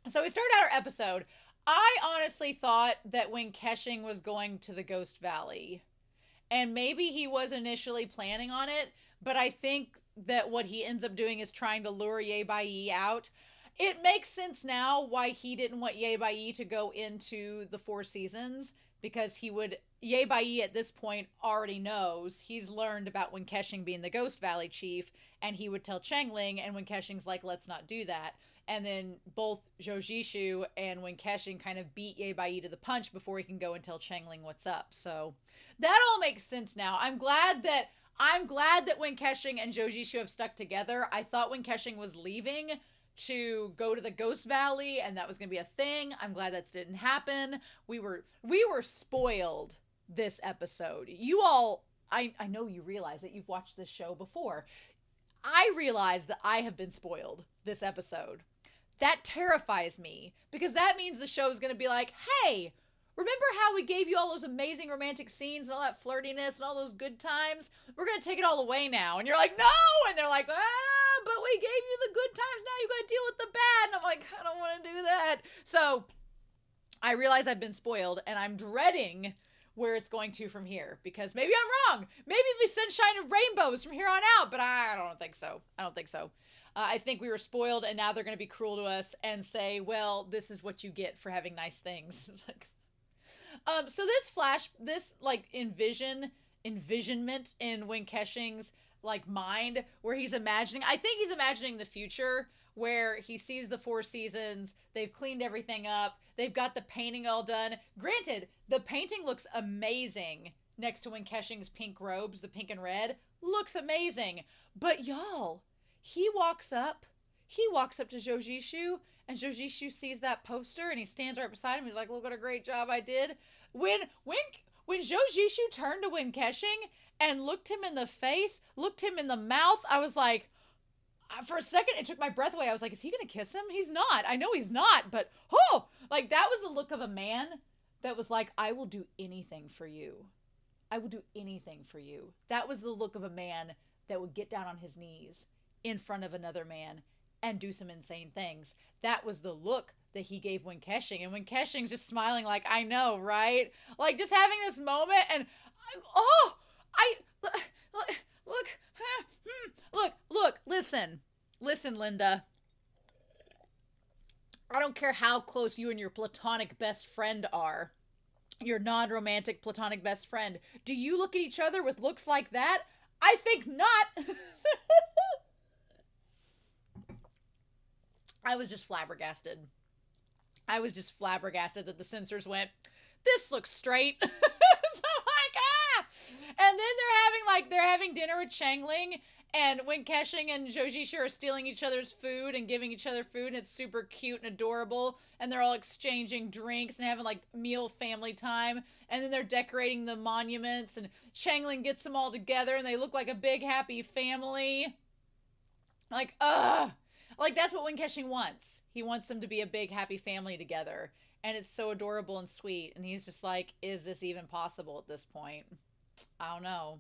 So we started out our episode. I honestly thought that Wing Keshing was going to the Ghost Valley, and maybe he was initially planning on it, but I think that what he ends up doing is trying to lure Ye Bai Yi out. It makes sense now why he didn't want Ye Bai Yi to go into the Four Seasons, because Ye Bai Yi at this point already knows. He's learned about Wing Keshing being the Ghost Valley chief, and he would tell Changling, and Wing Keshing's like, let's not do that. And then both Zhou Jishu and Wing Keshing kind of beat Ye Bai Yi to the punch before he can go and tell Changling what's up. So that all makes sense now. I'm glad that Wing Keshing and Zhou Jishu have stuck together. I thought Wing Keshing was leaving to go to the Ghost Valley, and that was going to be a thing. I'm glad that didn't happen. We were spoiled this episode. You all, I know you realize that you've watched this show before. I realize that I have been spoiled this episode. That terrifies me, because that means the show is going to be like, hey, remember how we gave you all those amazing romantic scenes and all that flirtiness and all those good times? We're going to take it all away now. And you're like, no! And they're like, but we gave you the good times, now you got to deal with the bad. And I'm like, I don't want to do that. So I realize I've been spoiled, and I'm dreading where it's going to from here, because maybe I'm wrong. Maybe it'll be sunshine and rainbows from here on out, but I don't think so. I think we were spoiled, and now they're going to be cruel to us and say, well, this is what you get for having nice things. So this like envisionment in Wing Keshing's like mind, where he's imagining, I think he's imagining the future, where he sees the Four Seasons, they've cleaned everything up, they've got the painting all done. Granted, the painting looks amazing next to Wing Keshing's pink robes, the pink and red, looks amazing. But y'all, he walks up to Zhou Jishu, and Zhou Jishu sees that poster, and he stands right beside him. He's like, look what a great job I did. When Zhou Jishu turned to Wing Keshing and looked him in the face, looked him in the mouth, I was like, for a second, it took my breath away. I was like, is he going to kiss him? He's not. I know he's not, but, oh, like, that was the look of a man that was like, I will do anything for you. I will do anything for you. That was the look of a man that would get down on his knees in front of another man and do some insane things. That was the look that he gave Wing Keshing, and Wing Keshing's just smiling like, I know, right? Like, just having this moment, and look, listen, Linda. I don't care how close you and your platonic best friend are, your non-romantic platonic best friend. Do you look at each other with looks like that? I think not. I was just flabbergasted. That the censors went, this looks straight. So like, ah! And then they're having dinner with Changling, and Wing Keshing and Zhou Jishu are stealing each other's food and giving each other food, and it's super cute and adorable, and they're all exchanging drinks and having like meal family time, and then they're decorating the monuments, and Changling gets them all together and they look like a big happy family. Like, like, that's what Wing Keshing wants. He wants them to be a big happy family together, and it's so adorable and sweet, and he's just like, is this even possible at this point? I don't know.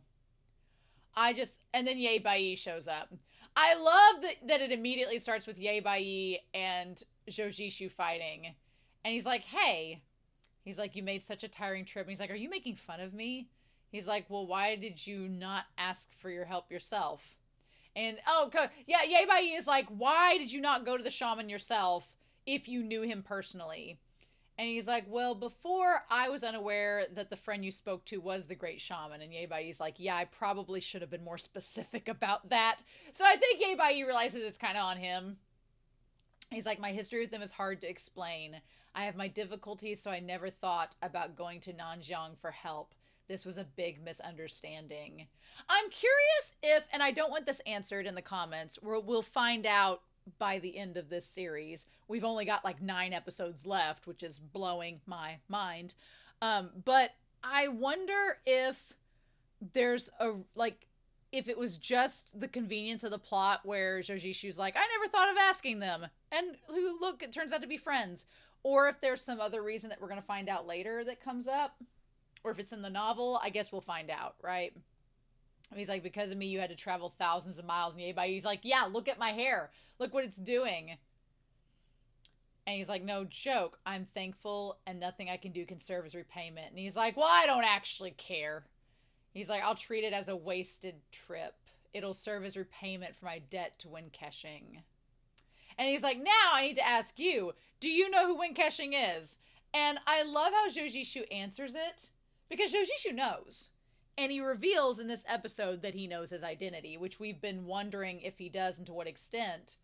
And then Ye Bai shows up. I love that it immediately starts with Ye Bai and Zhou Jishu fighting. And he's like, hey. He's like, you made such a tiring trip. And he's like, are you making fun of me? He's like, well, why did you not ask for your help yourself? And, yeah, Ye Bai is like, why did you not go to the shaman yourself if you knew him personally? And he's like, well, before I was unaware that the friend you spoke to was the great shaman. And Ye Bai's like, yeah, I probably should have been more specific about that. So I think Ye Bai realizes it's kind of on him. He's like, my history with them is hard to explain. I have my difficulties, so I never thought about going to Nanjiang for help. This was a big misunderstanding. I'm curious if, and I don't want this answered in the comments, we'll find out by the end of this series. We've only got like 9 episodes left, which is blowing my mind. But I wonder if there's if it was just the convenience of the plot where Zhou Jishu's like, I never thought of asking them. And look, it turns out to be friends. Or if there's some other reason that we're going to find out later that comes up. Or if it's in the novel, I guess we'll find out, right? He's like, because of me, you had to travel thousands of miles. And he's like, yeah, look at my hair. Look what it's doing. And he's like, no joke. I'm thankful and nothing I can do can serve as repayment. And he's like, well, I don't actually care. He's like, I'll treat it as a wasted trip. It'll serve as repayment for my debt to Wing Keshing. And he's like, now I need to ask you, do you know who Wing Keshing is? And I love how Zhou Jishu answers it, because Zhou Jishu knows. And he reveals in this episode that he knows his identity, which we've been wondering if he does and to what extent.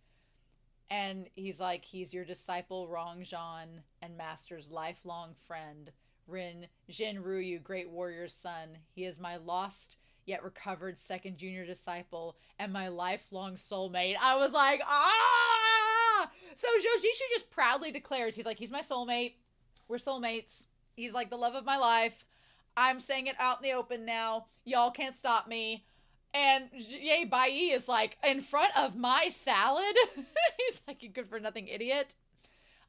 And he's like, he's your disciple Rongzhan and master's lifelong friend, Rin Jin Ruyu, great warrior's son. He is my lost yet recovered second junior disciple and my lifelong soulmate. I was like, ah! So Zhou Jishu just proudly declares, he's like, he's my soulmate. We're soulmates. He's like the love of my life. I'm saying it out in the open now. Y'all can't stop me. And Ye Bai is like, in front of my salad? He's like, you good for nothing idiot.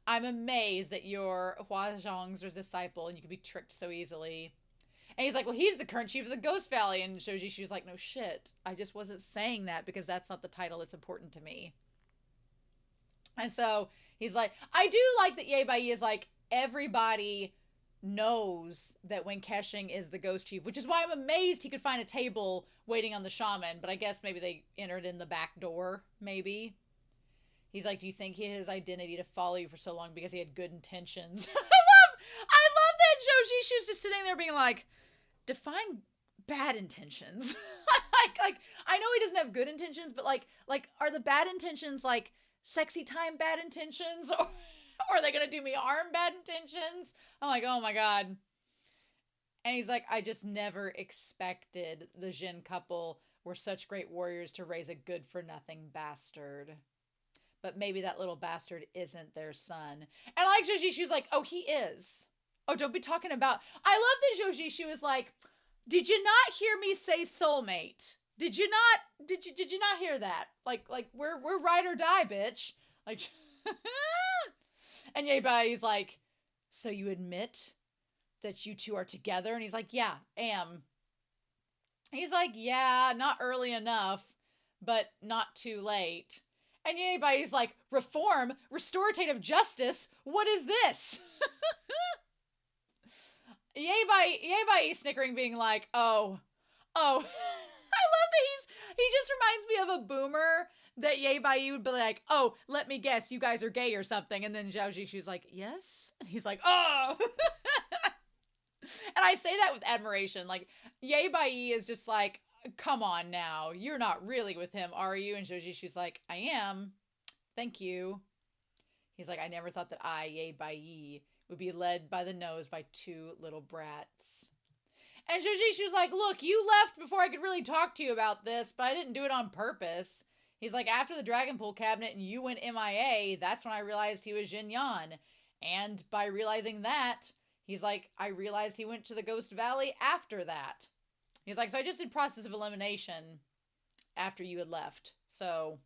I'm amazed that you're Hua Zhang's disciple and you can be tricked so easily. And he's like, well, he's the current chief of the Ghost Valley. And Zhou Jishu's like, no shit. I just wasn't saying that because that's not the title that's important to me. And so he's like, I do like that Ye Bai is like, everybody knows that Wing Keshing is the ghost chief, which is why I'm amazed he could find a table waiting on the shaman, but I guess maybe they entered in the back door, maybe. He's like, do you think he had his identity to follow you for so long because he had good intentions? I love that Zhou Jishu's just sitting there being like, define bad intentions. like I know he doesn't have good intentions, but like are the bad intentions like sexy time bad intentions, or are they gonna do me harm bad intentions? I'm like, oh my god. And he's like, I just never expected the Jin couple were such great warriors to raise a good for nothing bastard. But maybe that little bastard isn't their son. And like Zhou Jishu's like, oh, he is. Oh, don't be talking about. I love that Zhou Jishu is like, did you not hear me say soulmate? Did you not hear that? Like we're ride or die, bitch. Like and Ye Bai is like, so you admit that you two are together? And he's like, yeah, am. He's like, yeah, not early enough, but not too late. And Yay Bai's like, reform? Restorative justice? What is this? Yay Bai snickering, being like, oh. I love that he just reminds me of a boomer that Yay Bai would be like, oh, let me guess, you guys are gay or something. And then Zhao Jishu's like, yes? And he's like, oh. And I say that with admiration. Like, Yay Bai is just like, come on now. You're not really with him, are you? And Zhao Jishu's like, I am. Thank you. He's like, I never thought that I, Yay Bai, would be led by the nose by two little brats. And Zhao Jishu's like, look, you left before I could really talk to you about this, but I didn't do it on purpose. He's like, after the Dragon Pool cabinet and you went MIA, that's when I realized he was Jin Yan. And by realizing that, he's like, I realized he went to the Ghost Valley after that. He's like, so I just did process of elimination after you had left. So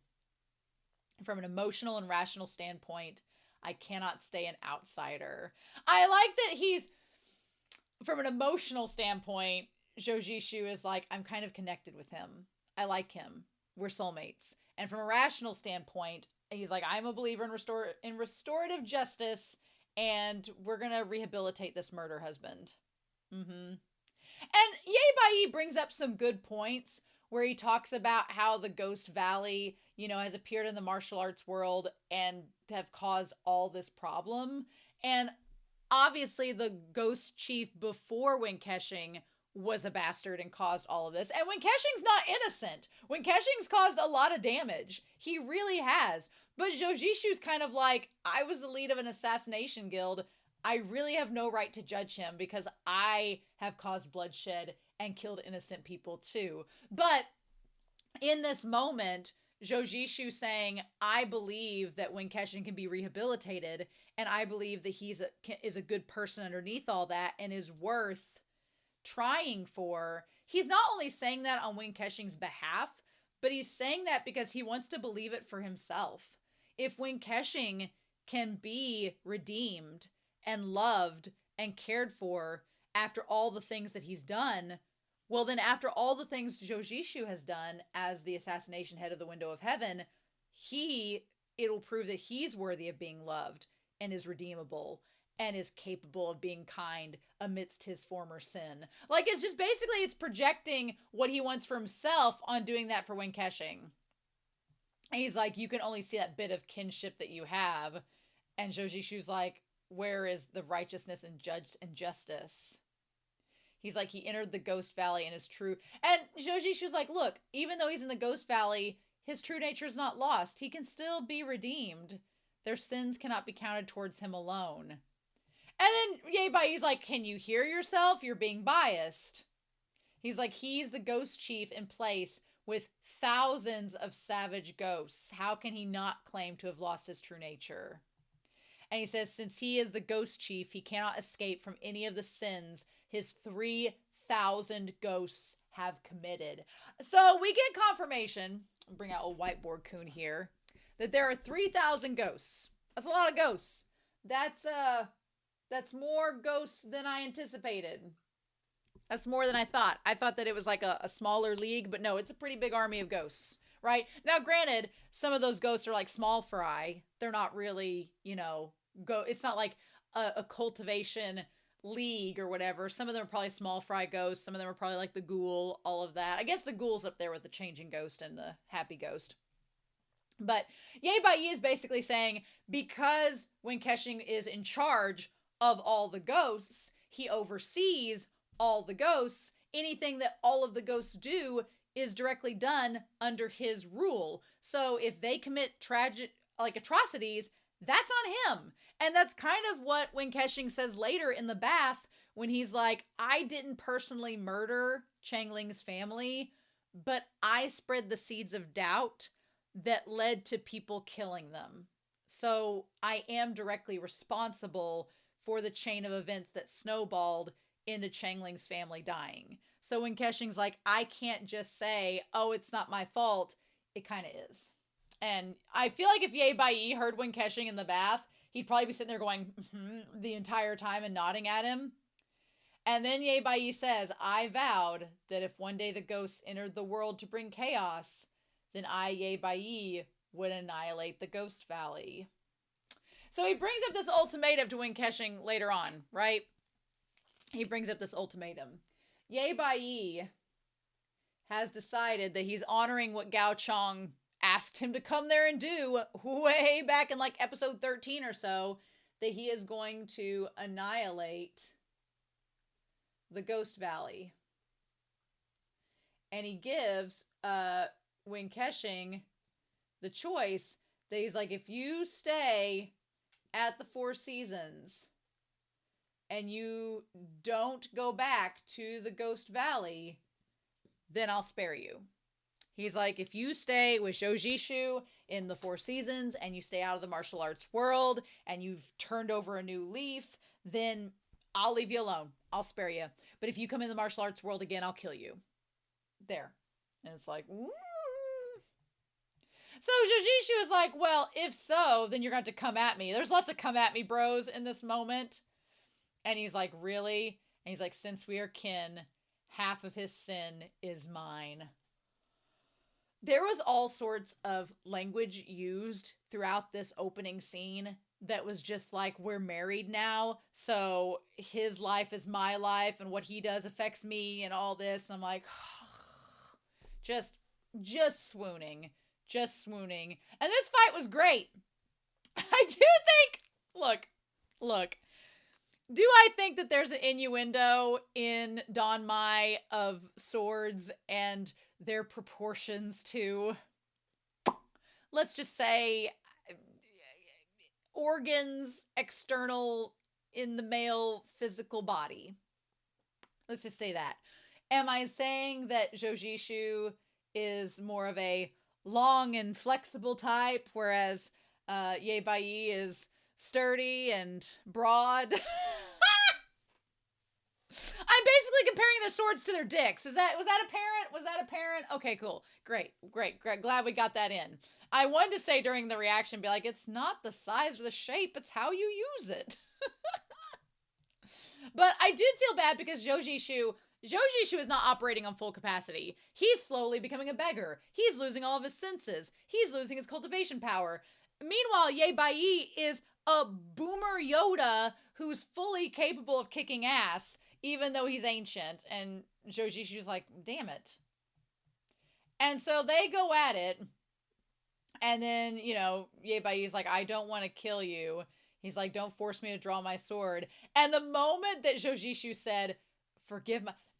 from an emotional and rational standpoint, I cannot stay an outsider. I like that he's, from an emotional standpoint, Zhou Jishu is like, I'm kind of connected with him. I like him. We're soulmates. And from a rational standpoint, he's like, I'm a believer in restorative justice, and we're going to rehabilitate this murder husband. Mm-hmm. And Yei Bai brings up some good points where he talks about how the Ghost Valley, you know, has appeared in the martial arts world and have caused all this problem. And obviously the Ghost Chief before Wen Keshing was a bastard and caused all of this. And Wen Keshing's not innocent. Wen Keshing's caused a lot of damage. He really has. But Zhou Jishu's kind of like, I was the lead of an assassination guild. I really have no right to judge him because I have caused bloodshed and killed innocent people too. But in this moment, Zhou Jishu saying, I believe that Wen Keshing can be rehabilitated, and I believe that he is a good person underneath all that and is worth trying for. He's not only saying that on Wen Keshing's behalf, but he's saying that because he wants to believe it for himself. If Wen Keshing can be redeemed and loved and cared for after all the things that he's done, well, then after all the things Zhou Jishu has done as the assassination head of the Window of Heaven, it'll prove that he's worthy of being loved and is redeemable and is capable of being kind amidst his former sin. Like, it's just basically, it's projecting what he wants for himself on doing that for Wen Keshing. And he's like, you can only see that bit of kinship that you have. And Zhou Jishu's like, where is the righteousness and justice? He's like, he entered the Ghost Valley and is true. And Zhou Jishu's like, look, even though he's in the Ghost Valley, his true nature is not lost. He can still be redeemed. Their sins cannot be counted towards him alone. And then Yei Bai's like, can you hear yourself? You're being biased. He's like, he's the ghost chief in place with thousands of savage ghosts. How can he not claim to have lost his true nature? And he says, since he is the ghost chief, he cannot escape from any of the sins his 3,000 ghosts have committed. So we get confirmation, I'll bring out a whiteboard coon here, that there are 3,000 ghosts. That's a lot of ghosts. That's more ghosts than I anticipated. That's more than I thought. I thought that it was like a smaller league, but no, it's a pretty big army of ghosts, right? Now, granted, some of those ghosts are like small fry. They're not really, it's not like a cultivation league or whatever. Some of them are probably small fry ghosts. Some of them are probably like the ghoul, all of that. I guess the ghoul's up there with the changing ghost and the happy ghost. But Yei Bai is basically saying, because Wen Keshing is in charge of all the ghosts, he oversees all the ghosts. Anything that all of the ghosts do is directly done under his rule. So if they commit tragic, like atrocities, that's on him. And that's kind of what Wen Keshing says later in the bath when he's like, I didn't personally murder Changling's family, but I spread the seeds of doubt that led to people killing them. So I am directly responsible for the chain of events that snowballed into Changling's family dying. So when Keshing's like, I can't just say, oh, it's not my fault, it kind of is. And I feel like if Yei Bai heard Wen Keshing in the bath, he'd probably be sitting there going, the entire time and nodding at him. And then Yei Bai says, I vowed that if one day the ghosts entered the world to bring chaos, then I, Yei Bai, would annihilate the Ghost Valley. So he brings up this ultimatum to Wing Keqing later on, right? He brings up this ultimatum. Ye Bai has decided that he's honoring what Gao Chong asked him to come there and do way back in like episode 13 or so, that he is going to annihilate the Ghost Valley. And he gives Wing Keqing the choice that he's like, if you stay at the Four Seasons and you don't go back to the Ghost Valley, then I'll spare you. He's like, if you stay with Zhou Jishu in the Four Seasons and you stay out of the martial arts world and you've turned over a new leaf, then I'll leave you alone. I'll spare you. But if you come in the martial arts world again, I'll kill you. There. And it's like, ooh. So Zhou Jishu is like, well, if so, then you're going to have to come at me. There's lots of come at me bros in this moment. And he's like, really? And he's like, since we are kin, half of his sin is mine. There was all sorts of language used throughout this opening scene that was just like, we're married now, so his life is my life, and what he does affects me, and all this. And I'm like, just swooning. Just swooning. And this fight was great. I do think, look. Do I think that there's an innuendo in Don Mai of swords and their proportions to, let's just say, organs external in the male physical body? Let's just say that. Am I saying that Zhou Jishu is more of a long and flexible type, whereas Ye Bai is sturdy and broad? I'm basically comparing their swords to their dicks. Was that apparent? Was that apparent? Okay, cool. Great. Glad we got that in. I wanted to say during the reaction, be like, it's not the size or the shape, it's how you use it. But I did feel bad because Zhou Jishu is not operating on full capacity. He's slowly becoming a beggar. He's losing all of his senses. He's losing his cultivation power. Meanwhile, Ye Bai is a boomer Yoda who's fully capable of kicking ass, even though he's ancient. And Zhou Jishu's like, damn it. And so they go at it. And then, Ye Bai is like, I don't want to kill you. He's like, don't force me to draw my sword. And the moment that Zhou Jishu said,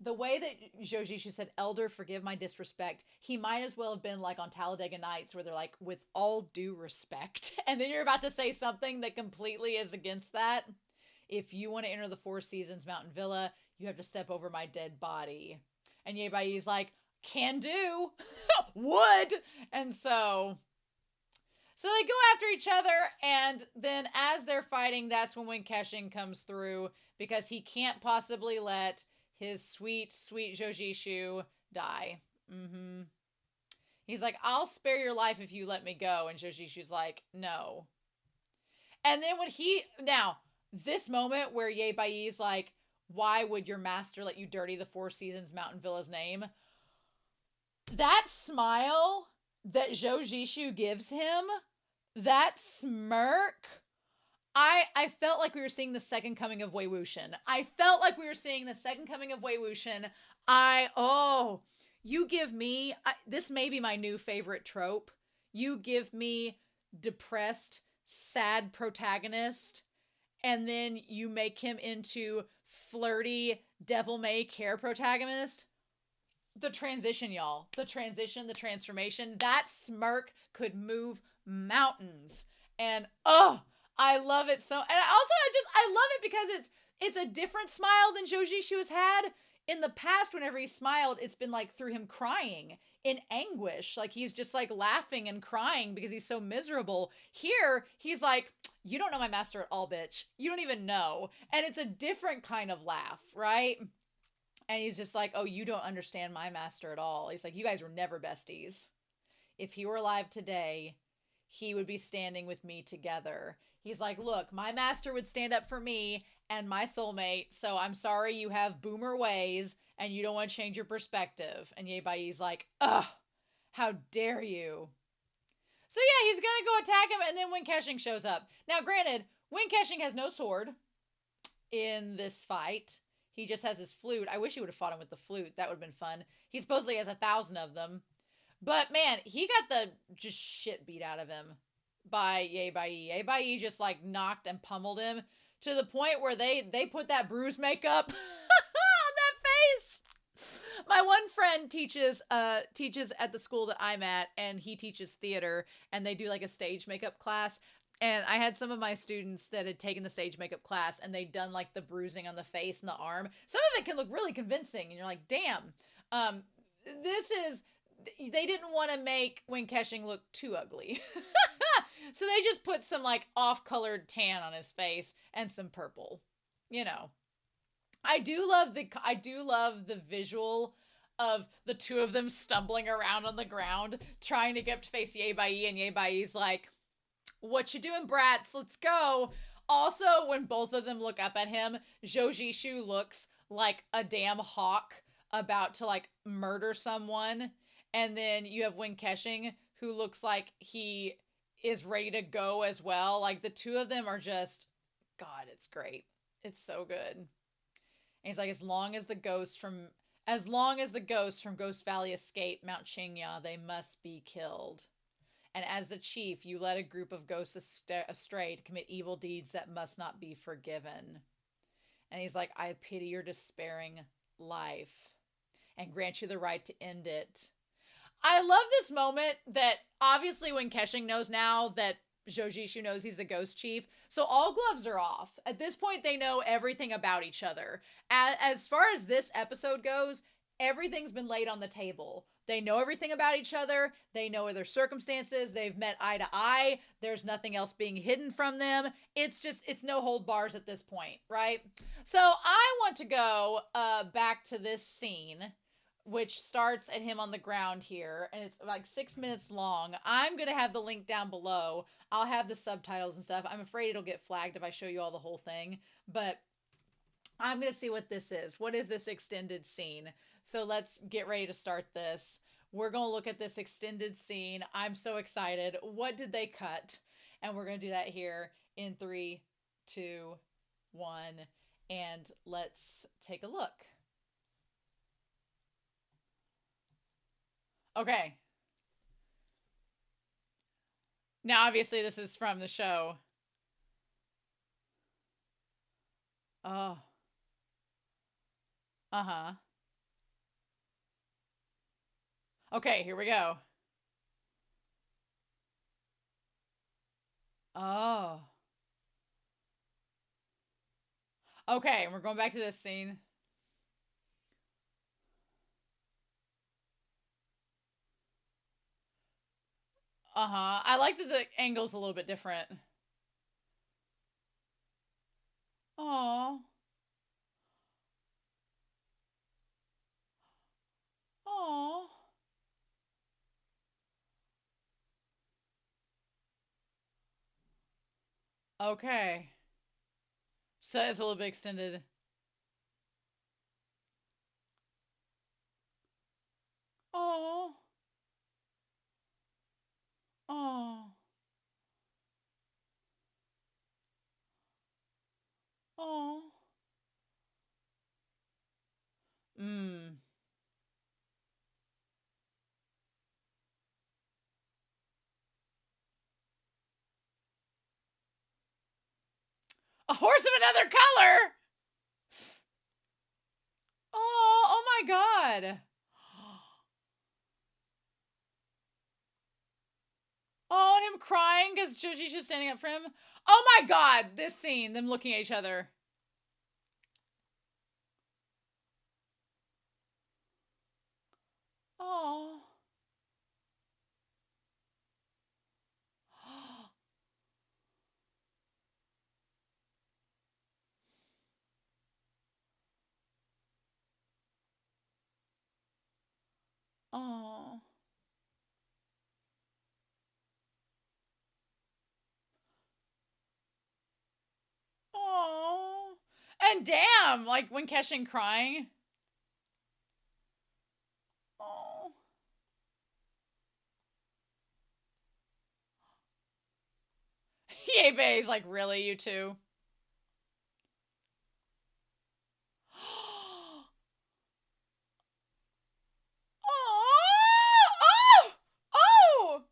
the way that Zhou Jishu said, elder, forgive my disrespect, he might as well have been like on Talladega Nights where they're like, with all due respect. And then you're about to say something that completely is against that. If you want to enter the Four Seasons Mountain Villa, you have to step over my dead body. And Ye Bai's like, can do. Would. And so they go after each other, and then as they're fighting, that's when Wing Keqing comes through, because he can't possibly let his sweet, sweet Zhou Jishu die. He's like, I'll spare your life if you let me go. And Zhou Jishu's like, no. And then this moment where Ye Bai's like, why would your master let you dirty the Four Seasons Mountain Villa's name? That smile that Zhou Jishu gives him, that smirk, I felt like we were seeing the second coming of Wei Wuxian. You give me, this may be my new favorite trope. You give me depressed, sad protagonist, and then you make him into flirty, devil may care protagonist. The transition, y'all. The transformation. That smirk could move mountains. And, I love it so. And I love it because it's a different smile than Zhou Jishu has had. In the past, whenever he smiled, it's been like through him crying in anguish. Like he's just like laughing and crying because he's so miserable. Here, he's like, you don't know my master at all, bitch. You don't even know. And it's a different kind of laugh, right? And he's just like, oh, you don't understand my master at all. He's like, you guys were never besties. If he were alive today, he would be standing with me together. He's like, look, my master would stand up for me and my soulmate, so I'm sorry you have boomer ways and you don't want to change your perspective. And Ye Bai's like, ugh, how dare you? So yeah, he's gonna go attack him, and then Wing Keqing shows up. Now, granted, Wing Keqing has no sword in this fight. He just has his flute. I wish he would have fought him with the flute. That would have been fun. He supposedly has 1,000 of them. But man, he got the just shit beat out of him by Ye Bai Yi. Ye Bai Yi just like knocked and pummeled him to the point where they put that bruise makeup on that face. My one friend teaches at the school that I'm at, and he teaches theater, and they do like a stage makeup class. And I had some of my students that had taken the stage makeup class, and they'd done like the bruising on the face and the arm. Some of it can look really convincing, and you're like, damn, this is, they didn't want to make Wing Keqing look too ugly. So they just put some like off-colored tan on his face and some purple. You know. I do love the visual of the two of them stumbling around on the ground trying to get up to face Ye Bai Yi, and Ye Bai Yi's like, "What you doing, brats? Let's go." Also, when both of them look up at him, Zhou Jishu looks like a damn hawk about to like murder someone. And then you have Wing Keqing, who looks like he is ready to go as well. Like the two of them are just, God, it's great. It's so good. And he's like, as long as the ghosts from Ghost Valley escape Mount Qingya, they must be killed. And as the chief, you led a group of ghosts astray to commit evil deeds that must not be forgiven. And he's like, I pity your despairing life and grant you the right to end it. I love this moment that obviously Wing Keqing knows now that Zhou Jishu knows he's the ghost chief. So all gloves are off. At this point, they know everything about each other. As far as this episode goes, everything's been laid on the table. They know everything about each other. They know their circumstances. They've met eye to eye. There's nothing else being hidden from them. It's no hold bars at this point, right? So I want to go back to this scene, which starts at him on the ground here, and it's like 6 minutes long. I'm going to have the link down below. I'll have the subtitles and stuff. I'm afraid it'll get flagged if I show you all the whole thing, but I'm going to see what this is. What is this extended scene? So let's get ready to start this. We're going to look at this extended scene. I'm so excited. What did they cut? And we're going to do that here in 3, 2, 1, and let's take a look. Okay. Now, obviously, this is from the show. Oh. Uh-huh. Okay, here we go. Oh. Okay, we're going back to this scene. Uh-huh. I like that the angle's a little bit different. Oh. Oh. Okay. So it's a little bit extended. Oh. Oh. Oh. Mm. A horse of another color. Oh my God. Oh, and him crying because Joji's just standing up for him. Oh my God, this scene, them looking at each other. Oh. Oh. Oh. And damn, like when Keshin crying. Oh. Bay's like, really, you two? Oh! Oh!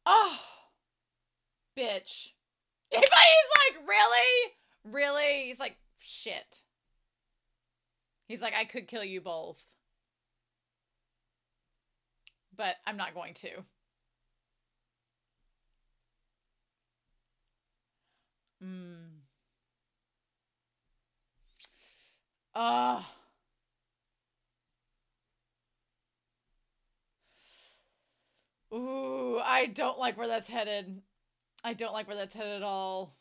Oh! Bitch. But he's like, really? Really? He's like, shit. He's like, I could kill you both. But I'm not going to. Hmm. Ugh. Ooh, I don't like where that's headed. I don't like where that's headed at all.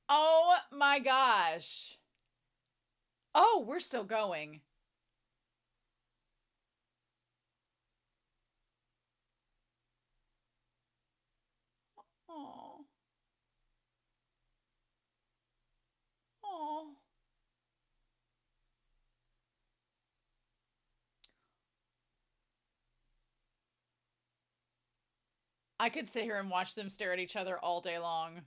Oh my gosh. Oh, we're still going. Oh. Oh. I could sit here and watch them stare at each other all day long.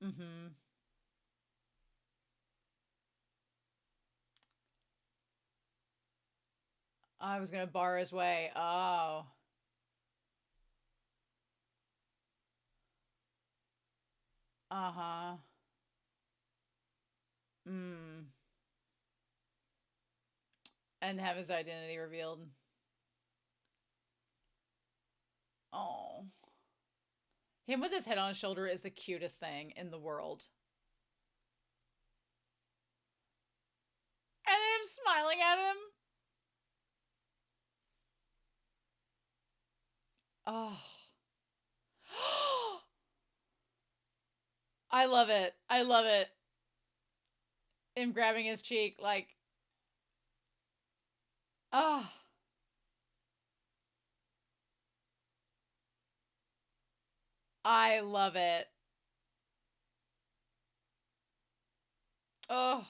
Mm-hmm. I was gonna bar his way. Oh. Uh-huh. Mm. And have his identity revealed. Oh. Him with his head on his shoulder is the cutest thing in the world. And him smiling at him. Oh. I love it. I love it. Him grabbing his cheek like, oh. I love it. Oh.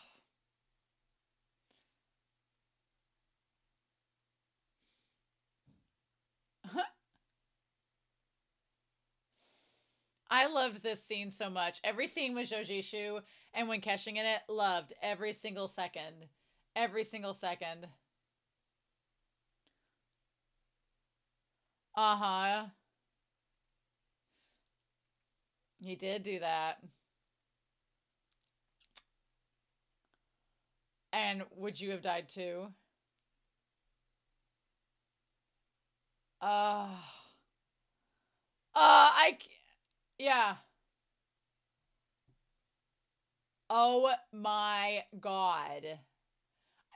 I loved this scene so much. Every scene with Jojishu and when Keshing in it, loved every single second. Every single second. Uh-huh. He did do that. And would you have died too? Uh, I, yeah. Oh my God.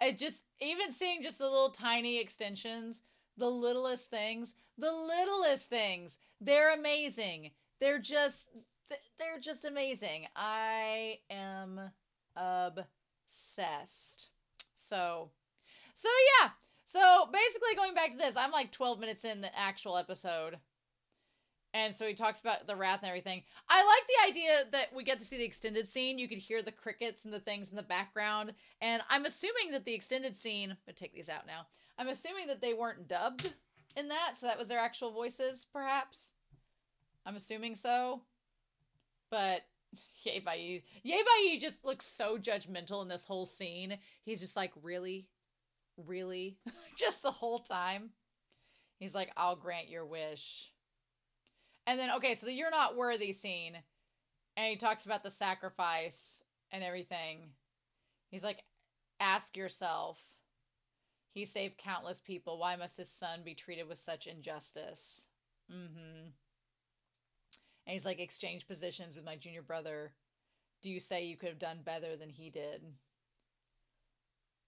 I just, even seeing just the little tiny extensions, the littlest things, they're amazing. They're just amazing. I am obsessed. So, so yeah. So basically going back to this, I'm like 12 minutes in the actual episode. And so he talks about the wrath and everything. I like the idea that we get to see the extended scene. You could hear the crickets and the things in the background. And I'm assuming that the extended scene, I'm going to take these out now. I'm assuming that they weren't dubbed in that. So that was their actual voices, perhaps. I'm assuming so. But Yay Bai just looks so judgmental in this whole scene. He's just like, really? Really? Just the whole time. He's like, I'll grant your wish. And then, okay, so the you're not worthy scene. And he talks about the sacrifice and everything. He's like, ask yourself. He saved countless people. Why must his son be treated with such injustice? Mm-hmm. And he's like, exchange positions with my junior brother. Do you say you could have done better than he did?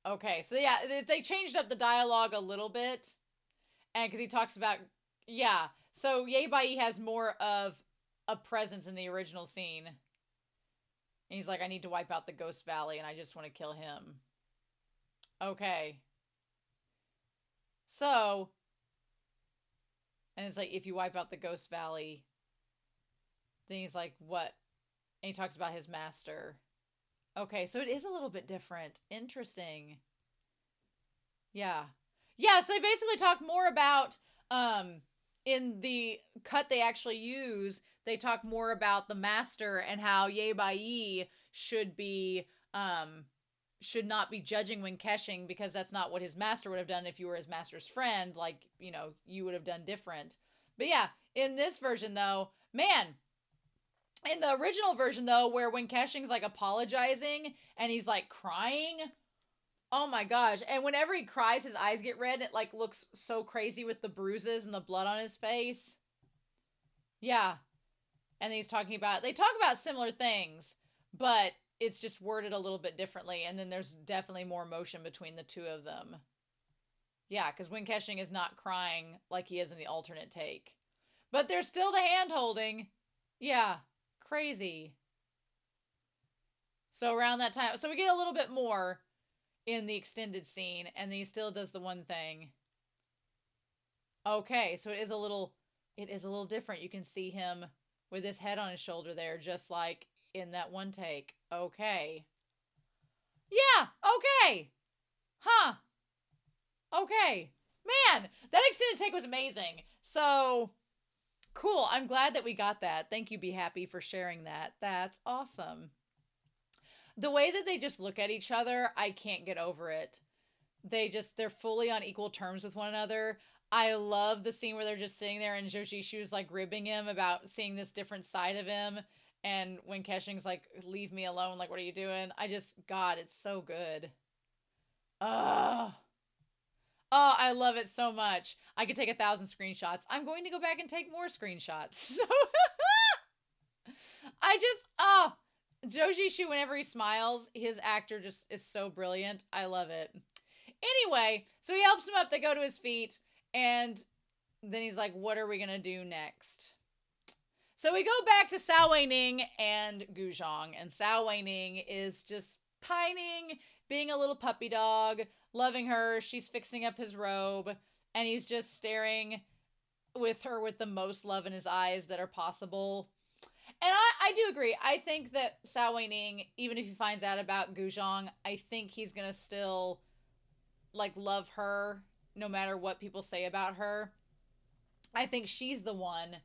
Okay, so yeah, they changed up the dialogue a little bit. And because he talks about, yeah. So Yei Bai has more of a presence in the original scene. And he's like, I need to wipe out the Ghost Valley and I just want to kill him. Okay. So, and it's like, if you wipe out the Ghost Valley, then he's like, what? And he talks about his master. Okay, so it is a little bit different. Interesting. Yeah. Yeah, so they basically talk more about in the cut they actually use, they talk more about the master and how Ye Bai Yi um should not be judging when keshing because that's not what his master would have done if you were his master's friend, like, you know, you would have done different. But yeah, in this version though, man, in the original version though, where when Keshing's like apologizing and he's like crying, oh my gosh. And whenever he cries, his eyes get red. And it like looks so crazy with the bruises and the blood on his face. Yeah. And he's talking about, they talk about similar things, but it's just worded a little bit differently. And then there's definitely more emotion between the two of them. Yeah, because Win Keshing is not crying like he is in the alternate take. But there's still the hand holding. Yeah, crazy. So around that time, so we get a little bit more in the extended scene, and he still does the one thing. Okay, so it is a little different. You can see him with his head on his shoulder there, just like in that one take. Okay. Yeah, okay. Huh. Okay. Man, that extended take was amazing. So cool. I'm glad that we got that. Thank you, Be Happy, for sharing that. That's awesome. The way that they just look at each other, I can't get over it. They're fully on equal terms with one another. I love the scene where they're just sitting there and Joshishu's like ribbing him about seeing this different side of him. And when Keshing's like, leave me alone, like, what are you doing? God, it's so good. Oh, oh, I love it so much. I could take 1,000 screenshots. I'm going to go back and take more screenshots. So oh, Joshishu, whenever he smiles, his actor just is so brilliant. I love it. Anyway, so he helps him up. They go to his feet, and then he's like, what are we going to do next? So we go back to Sao Weining and Guzhong, and Sao Weining is just pining, being a little puppy dog, loving her. She's fixing up his robe, and he's just staring with her with the most love in his eyes that are possible. And I do agree. I think that Sao Weining, even if he finds out about Guzhong, I think he's going to still like love her no matter what people say about her. I think she's the one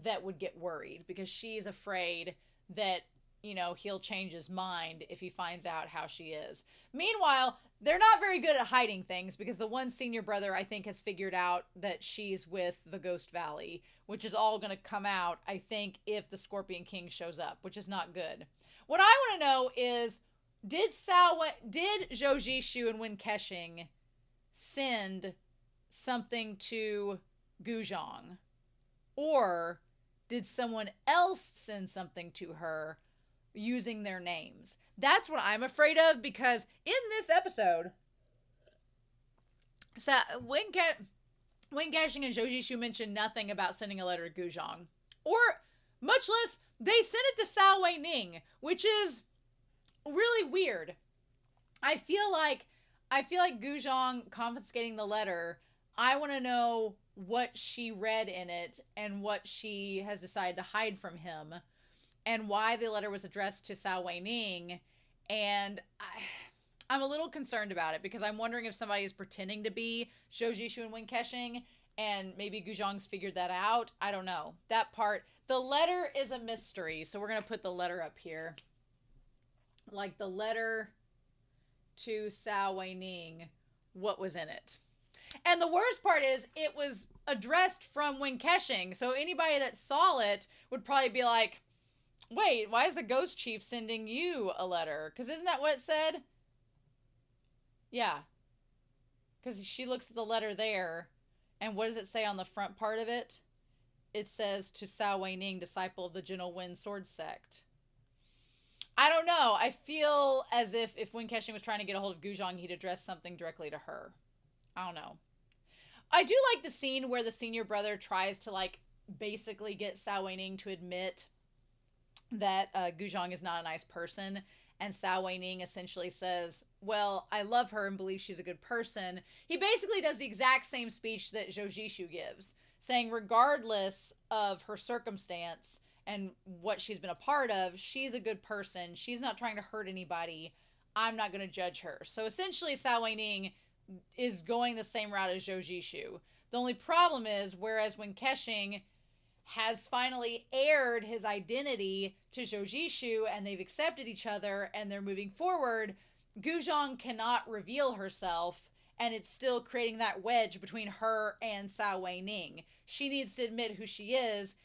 that would get worried because she's afraid that, you know, he'll change his mind if he finds out how she is. Meanwhile, they're not very good at hiding things because the one senior brother, I think, has figured out that she's with the Ghost Valley, which is all going to come out, I think, if the Scorpion King shows up, which is not good. What I want to know is, did Zhou and Wen Keshing send something to Guzhong? Or did someone else send something to her using their names? That's what I'm afraid of, because in this episode, so Wen Keshing and Zhou mentioned nothing about sending a letter to Guzhong. Or, much less, they sent it to Sao Weining, which is really weird. I feel like Guzhong confiscating the letter, I want to know what she read in it and what she has decided to hide from him and why the letter was addressed to Sao Weining. And I'm a little concerned about it because I'm wondering if somebody is pretending to be Zhou and Wen Keshing and maybe Guzhong's figured that out. I don't know. That part, the letter is a mystery. So we're going to put the letter up here. Like the letter to Sao Weining, what was in it? And the worst part is it was addressed from Wen Keshing. So anybody that saw it would probably be like, wait, why is the Ghost Chief sending you a letter? Because isn't that what it said? Yeah. Because she looks at the letter there. And what does it say on the front part of it? It says, to Sao Weining, disciple of the Gentle Wind Sword Sect. I don't know. I feel as if Wen Keshing was trying to get a hold of Guzhong, he'd address something directly to her. I don't know. I do like the scene where the senior brother tries to, like, basically get Sao Weining to admit that Guzhong is not a nice person. And Sao Weining essentially says, well, I love her and believe she's a good person. He basically does the exact same speech that Zhou gives, saying regardless of her circumstance and what she's been a part of, she's a good person. She's not trying to hurt anybody. I'm not going to judge her. So essentially, Sao Wei-ning is going the same route as Zhou Jishu. The only problem is, whereas when Keshing has finally aired his identity to Zhou Jishu and they've accepted each other and they're moving forward, Guzhong cannot reveal herself, and it's still creating that wedge between her and Sao Wei-ning. She needs to admit who she is,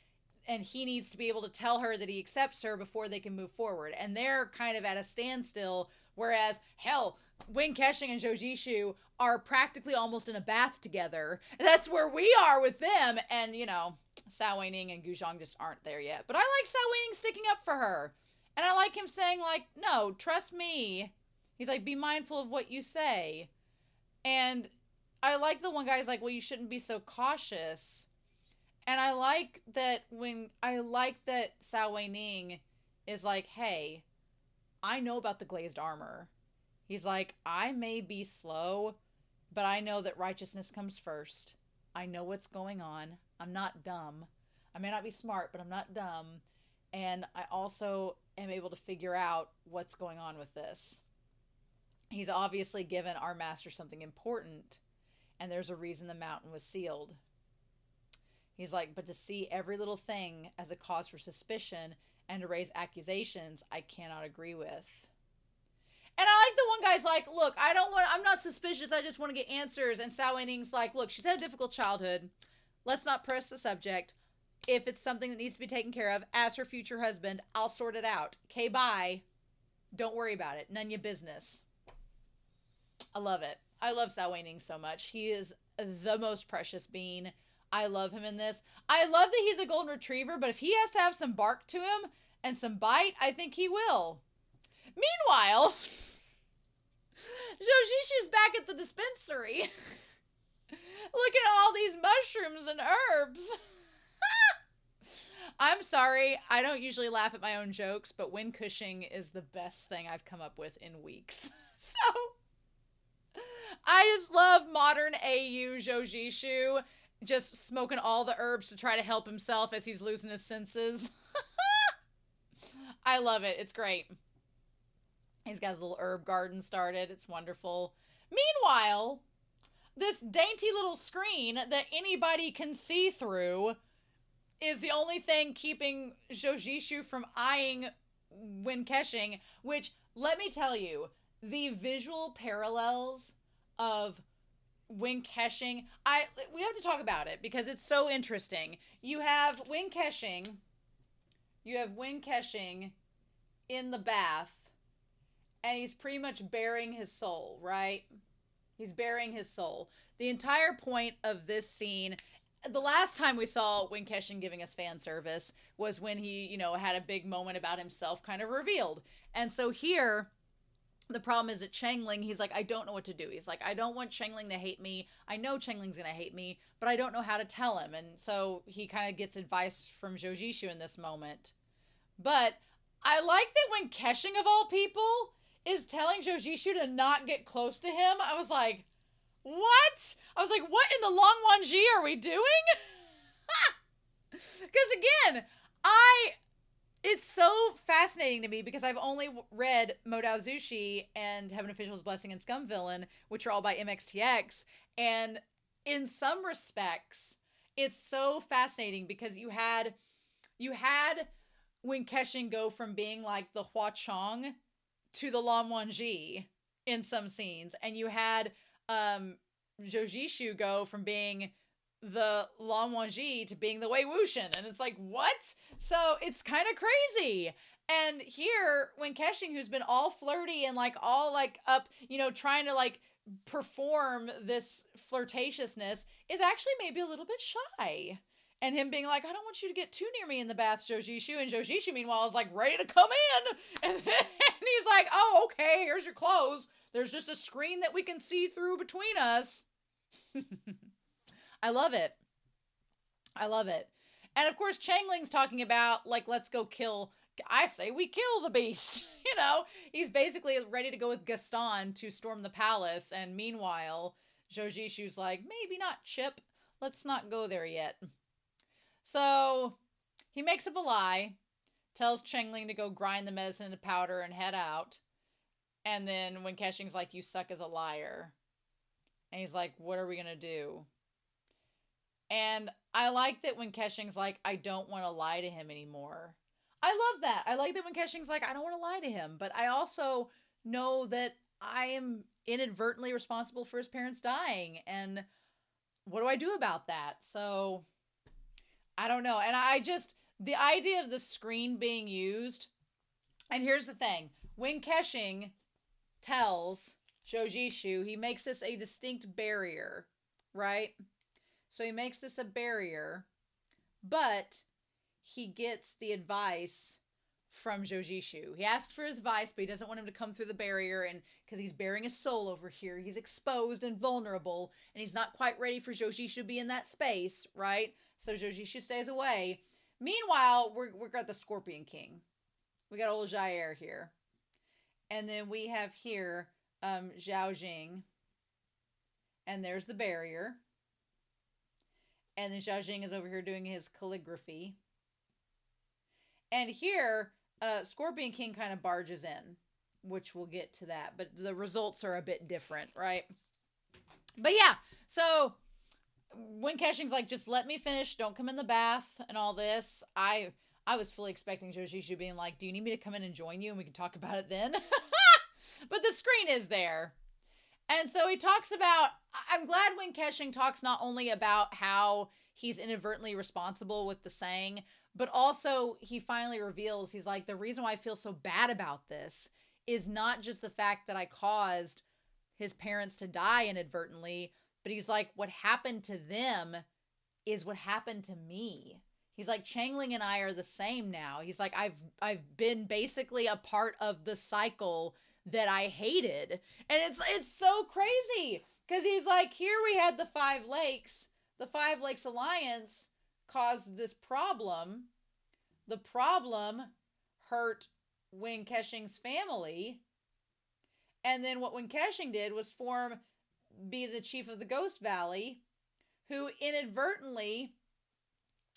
and he needs to be able to tell her that he accepts her before they can move forward. And they're kind of at a standstill, whereas, hell, Wen Keshing and Zhou Jishu are practically almost in a bath together. That's where we are with them, and, you know, Sao Wei-ning and Guzhong just aren't there yet. But I like Sao Wei-ning sticking up for her. And I like him saying, like, no, trust me. He's like, be mindful of what you say. And I like the one guy's like, well, you shouldn't be so cautious. And I like that Sao Wei-ning is like, hey, I know about the glazed armor. He's like, I may be slow, but I know that righteousness comes first. I know what's going on. I'm not dumb. I may not be smart, but I'm not dumb. And I also am able to figure out what's going on with this. He's obviously given our master something important, and there's a reason the mountain was sealed. He's like, but to see every little thing as a cause for suspicion and to raise accusations, I cannot agree with. And I like the one guy's like, look, I'm not suspicious, I just want to get answers. And Sao Wei-ning's like, look, she's had a difficult childhood. Let's not press the subject. If it's something that needs to be taken care of, as her future husband, I'll sort it out. Okay, bye. Don't worry about it. None of your business. I love it. I love Sao Wei-ning so much. He is the most precious being. I love him in this. I love that he's a golden retriever, but if he has to have some bark to him and some bite, I think he will. Meanwhile, Zhou Jishu's back at the dispensary looking at all these mushrooms and herbs. I'm sorry, I don't usually laugh at my own jokes, but Wen Kushing is the best thing I've come up with in weeks. So, I just love modern AU Zhou Jishu just smoking all the herbs to try to help himself as he's losing his senses. I love it. It's great. He's got his little herb garden started. It's wonderful. Meanwhile, this dainty little screen that anybody can see through is the only thing keeping Zhou Jishu from eyeing Wen Keshing, which, let me tell you, the visual parallels of Wen Keshing, we have to talk about it because it's so interesting. You have Wen Keshing in the bath, and he's pretty much bearing his soul, right? He's bearing his soul. The entire point of this scene, the last time we saw Wen Keshing giving us fan service was when he, had a big moment about himself kind of revealed. And so here, the problem is at Changling, he's like, I don't know what to do. He's like, I don't want Changling to hate me. I know Changling's going to hate me, but I don't know how to tell him. And so he kind of gets advice from Zhou Jishu in this moment. But I like that when Keshing, of all people, is telling Zhou Jishu to not get close to him. I was like, what? I was like, what in the Long Wanji are we doing? Because again, it's so fascinating to me because I've only read Modao Zushi and Heaven Official's Blessing and Scum Villain, which are all by MXTX. And in some respects, it's so fascinating because you had Wen Keshing go from being like the Hua Chong to the Lan Wangji in some scenes. And you had Zhou Jishu go from being the Lan Wangji to being the Wei Wuxian. And it's like, what? So it's kind of crazy. And here, Wen Keshing, who's been all flirty and like all like up, trying to like perform this flirtatiousness, is actually maybe a little bit shy. And him being like, I don't want you to get too near me in the bath, Zhou Jishu. And Zhou Jishu, meanwhile, is like ready to come in. And he's like, oh, okay, here's your clothes. There's just a screen that we can see through between us. I love it. I love it. And of course, Changling's talking about, like, let's go kill. I say we kill the beast. He's basically ready to go with Gaston to storm the palace. And meanwhile, Zhou Jishu's like, maybe not, Chip. Let's not go there yet. So He makes up a lie, tells Chengling to go grind the medicine into powder and head out. And then when Keshing's like, you suck as a liar. And he's like, what are we going to do? And I liked it when Keshing's like, I don't want to lie to him anymore. I love that. I like that when Keshing's like, I don't want to lie to him. But I also know that I am inadvertently responsible for his parents dying. And what do I do about that? So, I don't know. And the idea of the screen being used, and here's the thing. When Keshing tells Jojishu, he makes this a distinct barrier, right? So he makes this a barrier, but he gets the advice from Jojishu. He asks for his advice, but he doesn't want him to come through the barrier, and because he's bearing his soul over here, he's exposed and vulnerable, and he's not quite ready for Jojishu to be in that space, right? So Jojishu stays away. Meanwhile, we're got the Scorpion King. We got old Jair here. And then we have here Zhao Jing. And there's the barrier. And then Zhao Jing is over here doing his calligraphy. And here, Scorpion King kind of barges in, which we'll get to that. But the results are a bit different, right? But yeah, so when Keshing's like, just let me finish, don't come in the bath and all this, I was fully expecting Jojishu being like, do you need me to come in and join you and we can talk about it then? But the screen is there. And so he talks about, I'm glad when Keshing talks not only about how he's inadvertently responsible with the saying, but also he finally reveals, he's like, the reason why I feel so bad about this is not just the fact that I caused his parents to die inadvertently, but he's like, what happened to them is what happened to me. He's like, Changling and I are the same now. He's like, I've been basically a part of the cycle that I hated. And it's so crazy. Because he's like, here we had the Five Lakes. The Five Lakes Alliance caused this problem. The problem hurt Wing Keshing's family. And then what Wing Keshing did was be the chief of the Ghost Valley, who inadvertently,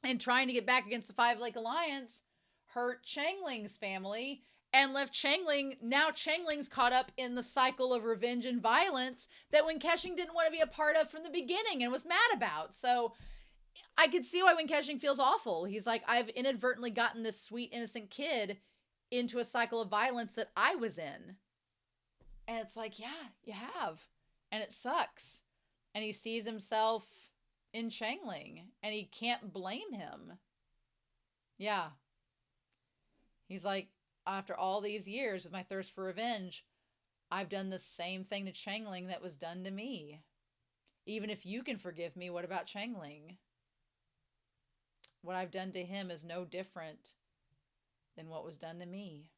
in trying to get back against the Five Lake Alliance, hurt Changling's family and left Changling. Now Changling's caught up in the cycle of revenge and violence that Wing Keshing didn't want to be a part of from the beginning and was mad about. So I could see why Wing Keshing feels awful. He's like, I've inadvertently gotten this sweet, innocent kid into a cycle of violence that I was in. And it's like, yeah, you have. And it sucks. And he sees himself in Changling. And he can't blame him. Yeah. He's like, after all these years of my thirst for revenge, I've done the same thing to Changling that was done to me. Even if you can forgive me, what about Changling? What I've done to him is no different than what was done to me.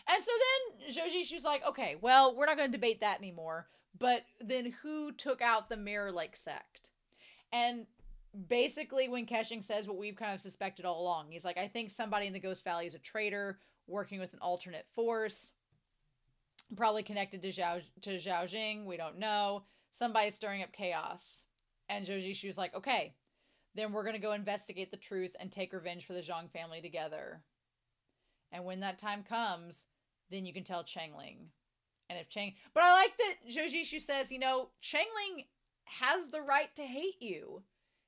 And so then Jojishu's like, okay, well, we're not going to debate that anymore. But then who took out the Mirror Lake sect? And basically when Keshing says what we've kind of suspected all along, he's like, I think somebody in the Ghost Valley is a traitor working with an alternate force, probably connected to Zhao Jing. We don't know. Somebody's stirring up chaos. And Jojishu's like, okay, then we're going to go investigate the truth and take revenge for the Zhang family together. And when that time comes, then you can tell Changling. And if but I like that Jojishu says, Changling has the right to hate you.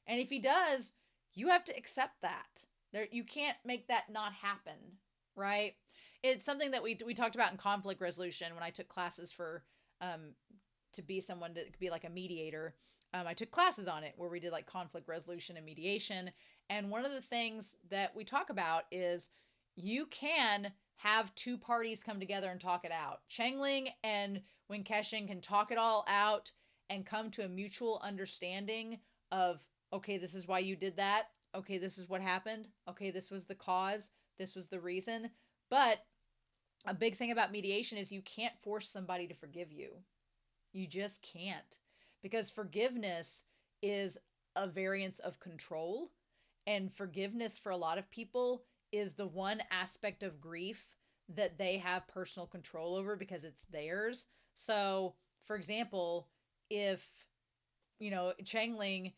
And if he does, you have to accept that. You can't make that not happen, right? It's something that we talked about in conflict resolution when I took classes for to be someone to be like a mediator. I took classes on it where we did like conflict resolution and mediation. And one of the things that we talk about is you can have two parties come together and talk it out. Changling and Wing Keshing can talk it all out and come to a mutual understanding of, okay, this is why you did that. Okay, this is what happened. Okay, this was the cause. This was the reason. But a big thing about mediation is you can't force somebody to forgive you. You just can't. Because forgiveness is a variance of control. And forgiveness for a lot of people is the one aspect of grief that they have personal control over because it's theirs. So, for example, if, Changling,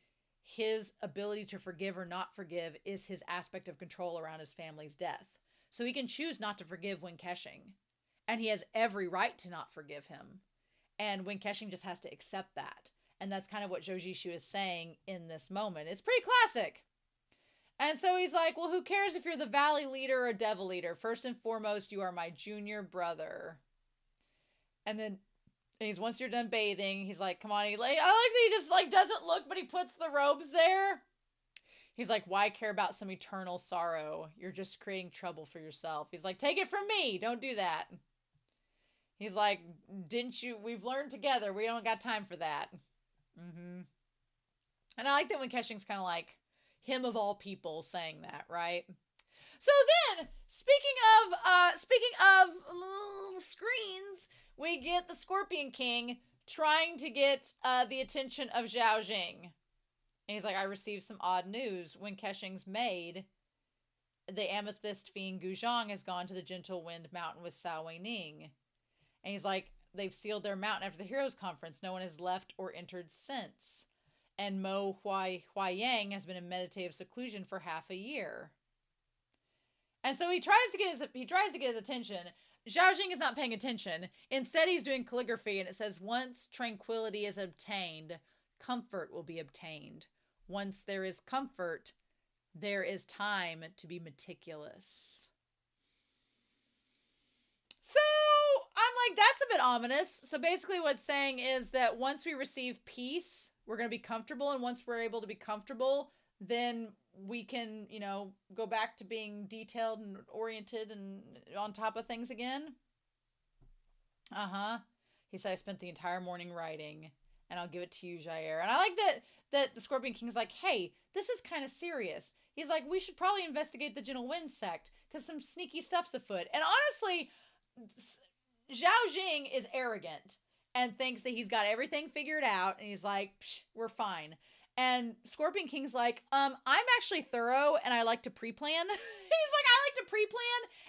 his ability to forgive or not forgive is his aspect of control around his family's death. So he can choose not to forgive Wing Keqing. And he has every right to not forgive him. And Wing Keqing just has to accept that. And that's kind of what Zhou Jishu is saying in this moment. It's pretty classic. And so he's like, well, who cares if you're the valley leader or devil leader? First and foremost, you are my junior brother. And then once you're done bathing, he's like, come on. I like that he just like doesn't look, but he puts the robes there. He's like, why care about some eternal sorrow? You're just creating trouble for yourself. He's like, take it from me. Don't do that. He's like, we've learned together. We don't got time for that. Mm-hmm. And I like that when Keqing's kind of like, him of all people saying that, right? So then, speaking of little screens, we get the Scorpion King trying to get the attention of Zhao Jing. And he's like, I received some odd news. When Keqing's maid, the amethyst fiend Guzhang, has gone to the Gentle Wind Mountain with Cao Weining. And he's like, they've sealed their mountain after the Heroes Conference. No one has left or entered since. And Mo Huaiyang has been in meditative seclusion for half a year. And so he tries to get his attention. Zhao Jing is not paying attention. Instead, he's doing calligraphy, and it says, once tranquility is obtained, comfort will be obtained. Once there is comfort, there is time to be meticulous. So I'm like, that's a bit ominous. So basically what it's saying is that once we receive peace, we're going to be comfortable. And once we're able to be comfortable, then we can, go back to being detailed and oriented and on top of things again. He said, I spent the entire morning writing, and I'll give it to you, Jair. And I like that the Scorpion King's like, hey, this is kind of serious. He's like, we should probably investigate the Gentle Wind sect because some sneaky stuff's afoot. And honestly, Zhao Jing is arrogant and thinks that he's got everything figured out. And he's like, we're fine. And Scorpion King's like, I'm actually thorough and I like to pre-plan. He's like, I like to pre-plan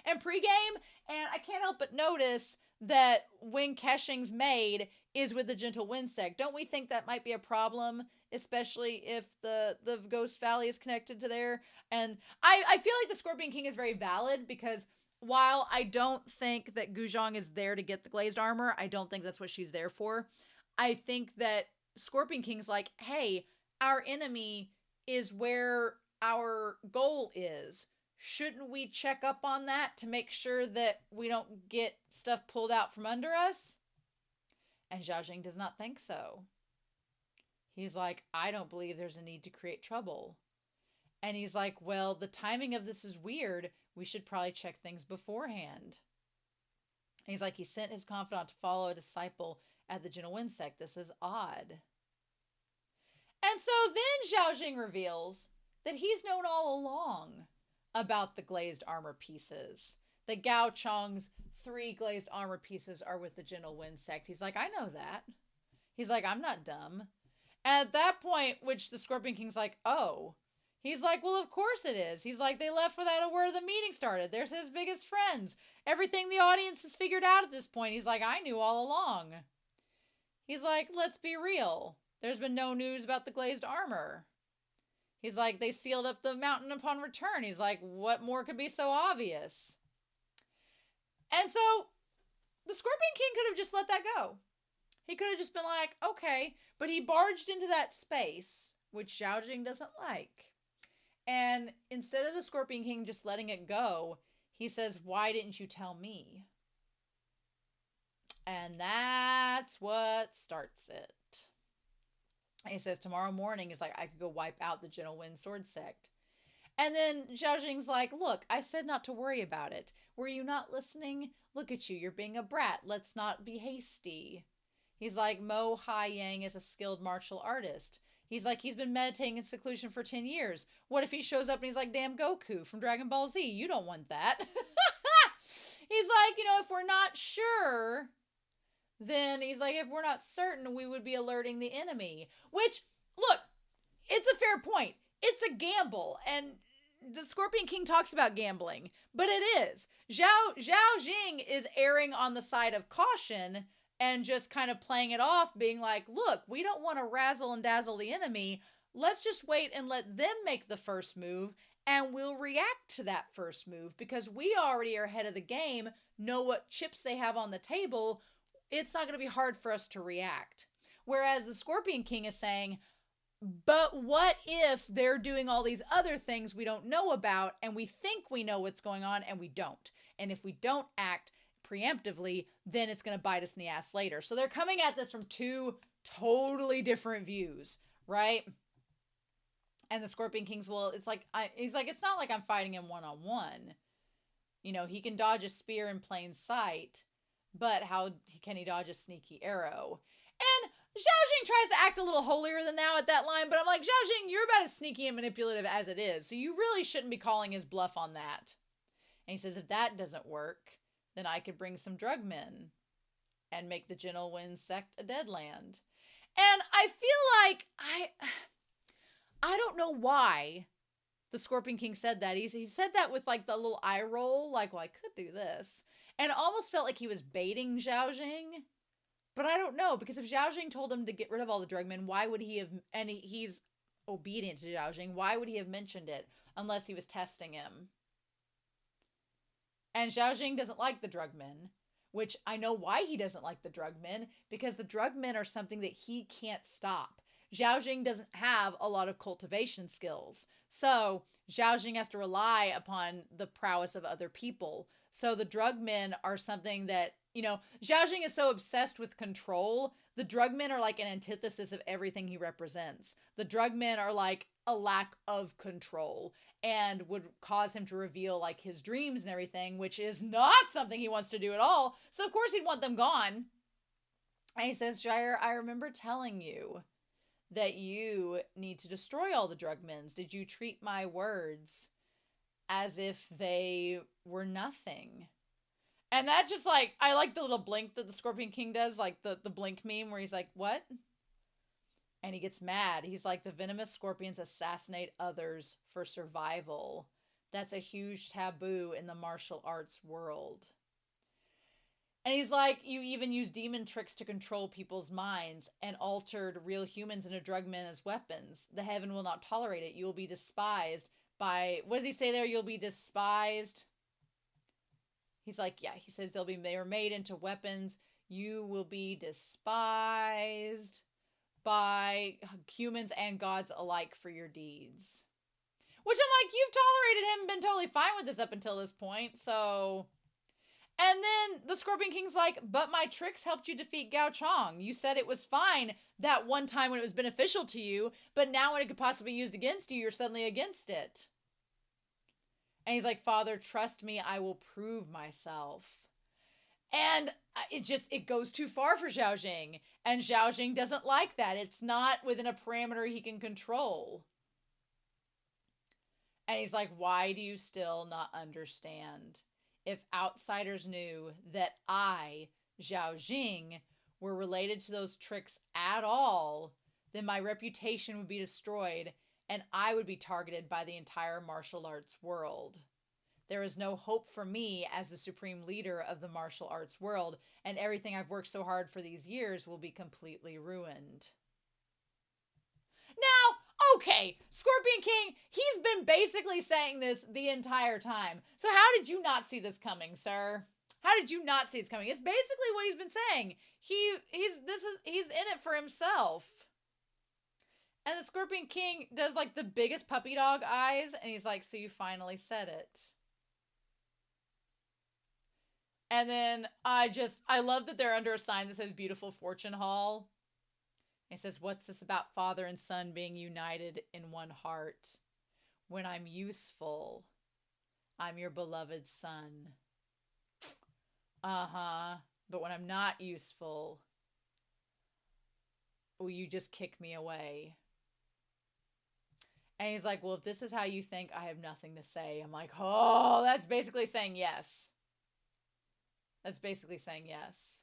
and pre-game. And I can't help but notice that Wing Keqing's maid is with the Gentle Wind sect. Don't we think that might be a problem? Especially if the Ghost Valley is connected to there. And I feel like the Scorpion King is very valid because while I don't think that Guzhang is there to get the glazed armor, I don't think that's what she's there for. I think that Scorpion King's like, hey, our enemy is where our goal is. Shouldn't we check up on that to make sure that we don't get stuff pulled out from under us? And Zhao Jing does not think so. He's like, I don't believe there's a need to create trouble. And he's like, well, the timing of this is weird. We should probably check things beforehand. And he's like, he sent his confidant to follow a disciple at the Gentle Wind sect. This is odd. And so then Zhao Jing reveals that he's known all along about the glazed armor pieces. That Gao Chong's 3 glazed armor pieces are with the Gentle Wind sect. He's like, I know that. He's like, I'm not dumb. And at that point, which the Scorpion King's like, oh. He's like, well, of course it is. He's like, they left without a word of the meeting started. They're his biggest friends. Everything the audience has figured out at this point. He's like, I knew all along. He's like, let's be real. There's been no news about the glazed armor. He's like, they sealed up the mountain upon return. He's like, what more could be so obvious? And so the Scorpion King could have just let that go. He could have just been like, okay. But he barged into that space, which Zhao Jing doesn't like. And instead of the Scorpion King just letting it go, he says, why didn't you tell me? And that's what starts it. He says, tomorrow morning, it's like, I could go wipe out the Gentle Wind Sword sect. And then Zhao Jing's like, look, I said not to worry about it. Were you not listening? Look at you, you're being a brat. Let's not be hasty. He's like, Mo Huaiyang is a skilled martial artist. He's like, he's been meditating in seclusion for 10 years. What if he shows up and he's like, damn Goku from Dragon Ball Z? You don't want that. He's like, if we're not sure, then he's like, if we're not certain, we would be alerting the enemy. Which, look, it's a fair point. It's a gamble. And the Scorpion King talks about gambling. But it is. Zhao Jing is erring on the side of caution and just kind of playing it off, being like, look, we don't want to razzle and dazzle the enemy, let's just wait and let them make the first move, and we'll react to that first move because we already are ahead of the game, know what chips they have on the table. It's not going to be hard for us to react. Whereas the Scorpion King is saying, but what if they're doing all these other things we don't know about and we think we know what's going on and we don't? And if we don't act preemptively, then it's going to bite us in the ass later. So they're coming at this from two totally different views, right? And the Scorpion King's, well, he's like, it's not like I'm fighting him one-on-one. You know, he can dodge a spear in plain sight, but how can he dodge a sneaky arrow? And Zhao Jing tries to act a little holier than thou at that line, but I'm like, Zhao Jing, you're about as sneaky and manipulative as it is, so you really shouldn't be calling his bluff on that. And he says, if that doesn't work, then I could bring some drug men and make the Gentle Wind sect a dead land. And I feel like I don't know why the Scorpion King said that. He said that with like the little eye roll, like, well, I could do this. And it almost felt like he was baiting Zhao Jing. But I don't know, because if Zhao Jing told him to get rid of all the drugmen, why would he have, and he's obedient to Zhao Jing, why would he have mentioned it unless he was testing him? And Zhao Jing doesn't like the drugmen, which I know why he doesn't like the drugmen, because the drugmen are something that he can't stop. Zhao Jing doesn't have a lot of cultivation skills. So Zhao Jing has to rely upon the prowess of other people. So the drugmen are something that, you know, Zhao Jing is so obsessed with control. The drugmen are like an antithesis of everything he represents. The drugmen are like a lack of control and would cause him to reveal like his dreams and everything, which is not something he wants to do at all. So of course he'd want them gone. And he says, Jair, I remember telling you that you need to destroy all the drugmen. Did you treat my words as if they were nothing? And that just like, I like the little blink that the Scorpion King does, like the blink meme where he's like, what? And he gets mad. He's like, the venomous scorpions assassinate others for survival. That's a huge taboo in the martial arts world. And he's like, you even use demon tricks to control people's minds and altered real humans into drugmen as weapons. The heaven will not tolerate it. You will be despised by, what does he say there? You'll be despised. He's like, yeah, he says they are made into weapons. You will be despised by humans and gods alike for your deeds. Which I'm like, you've tolerated him and been totally fine with this up until this point, so... And then the Scorpion King's like, but my tricks helped you defeat Gao Chong. You said it was fine that one time when it was beneficial to you, but now when it could possibly be used against you, you're suddenly against it. And he's like, Father, trust me, I will prove myself. And it goes too far for Zhao Jing. And Zhao Jing doesn't like that. It's not within a parameter he can control. And he's like, why do you still not understand? If outsiders knew that I, Zhao Jing, were related to those tricks at all, then my reputation would be destroyed and I would be targeted by the entire martial arts world. There is no hope for me as the supreme leader of the martial arts world, and everything I've worked so hard for these years will be completely ruined. Now, okay, Scorpion King, he's been basically saying this the entire time. So how did you not see this coming, sir? How did you not see this coming? It's basically what he's been saying. He's in it for himself. And the Scorpion King does like the biggest puppy dog eyes, and he's like, so you finally said it. And then I love that they're under a sign that says Beautiful Fortune Hall. It says, what's this about father and son being united in one heart? When I'm useful, I'm your beloved son. Uh-huh. But when I'm not useful, will you just kick me away? And he's like, well, if this is how you think, I have nothing to say. I'm like, oh, that's basically saying yes. That's basically saying yes.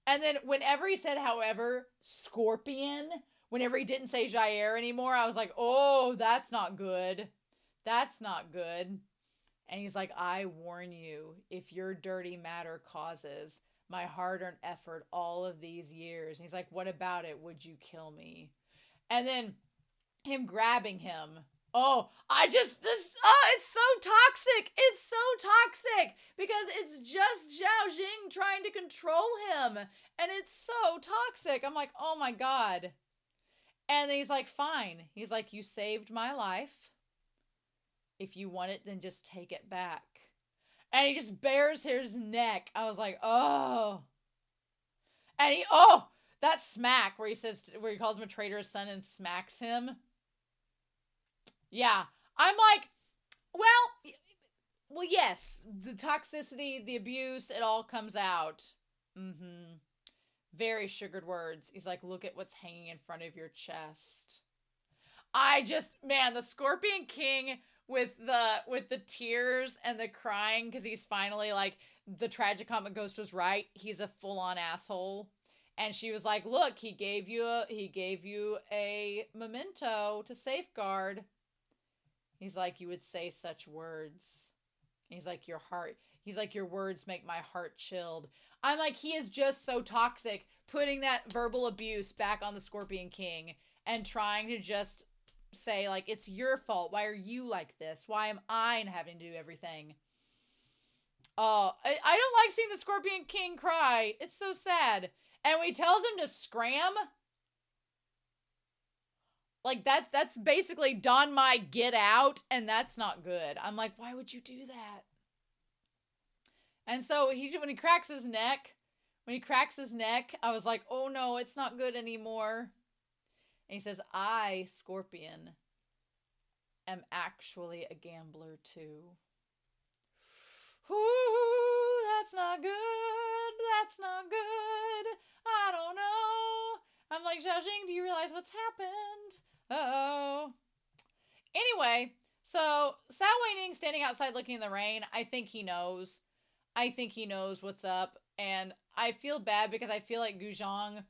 And then whenever he said, however, Scorpion, whenever he didn't say Jair anymore, I was like, oh, that's not good. That's not good. And he's like, I warn you, if your dirty matter causes my hard-earned effort all of these years. And he's like, what about it? Would you kill me? And then him grabbing him. Oh, it's so toxic. It's so toxic because it's just Zhao Jing trying to control him. And it's so toxic. I'm like, oh my God. And then he's like, fine. He's like, you saved my life. If you want it, then just take it back. And he just bares his neck. I was like, oh. And that smack where he calls him a traitorous son and smacks him. Yeah. I'm like, well, yes. The toxicity, the abuse, it all comes out. Mm-hmm. Very sugared words. He's like, look at what's hanging in front of your chest. The Scorpion King with the tears and the crying because he's finally like, the tragicomic ghost was right. He's a full-on asshole. And she was like, look, he gave you a memento to safeguard. He's like, you would say such words. He's like, your words make my heart chilled. I'm like, he is just so toxic, putting that verbal abuse back on the Scorpion King and trying to just say, like, it's your fault. Why are you like this? Why am I having to do everything? Oh, I don't like seeing the Scorpion King cry. It's so sad. And when he tells him to scram, like, that's basically Don Mai get out, and that's not good. I'm like, why would you do that? And so when he cracks his neck, I was like, oh no, it's not good anymore. And he says, I, Scorpion, am actually a gambler too. Ooh, that's not good. That's not good. I don't know. I'm like, Zhao Jing, do you realize what's happened? Uh-oh. Anyway, so Sao Weining standing outside looking in the rain, I think he knows. I think he knows what's up. And I feel bad because I feel like Guzhong,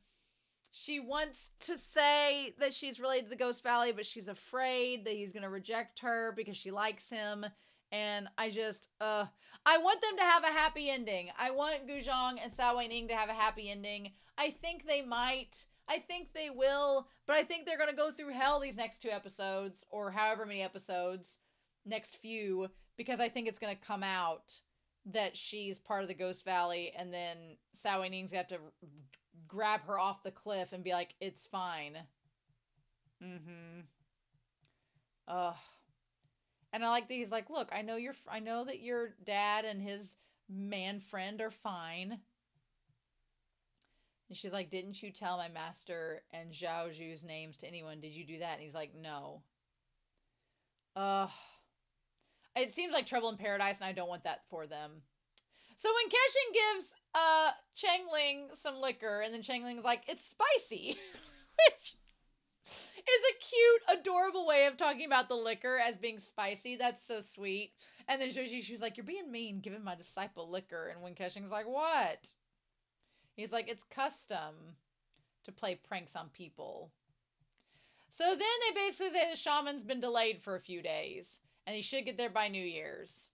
she wants to say that she's related to the Ghost Valley, but she's afraid that he's going to reject her because she likes him. And I want them to have a happy ending. I want Guzhong and Sao Weining to have a happy ending. I think they might. I think they will. But I think they're going to go through hell these next 2 episodes, or however many episodes, next few, because I think it's going to come out that she's part of the Ghost Valley, and then Sao Weining's going to have to grab her off the cliff and be like, it's fine. Mm-hmm. Ugh. And I like that he's like, look, I know that your dad and his man friend are fine. And she's like, didn't you tell my master and Zhao Zhu's names to anyone? Did you do that? And he's like, no. It seems like trouble in paradise, and I don't want that for them. So when Keshin gives Changling some liquor, and then Changling's like, it's spicy. Which is a cute, adorable way of talking about the liquor as being spicy. That's so sweet. And then she's like, you're being mean, giving my disciple liquor. And when Keshin's like, what? He's like, it's custom to play pranks on people. So then they basically say the shaman's been delayed for a few days, and he should get there by New Year's,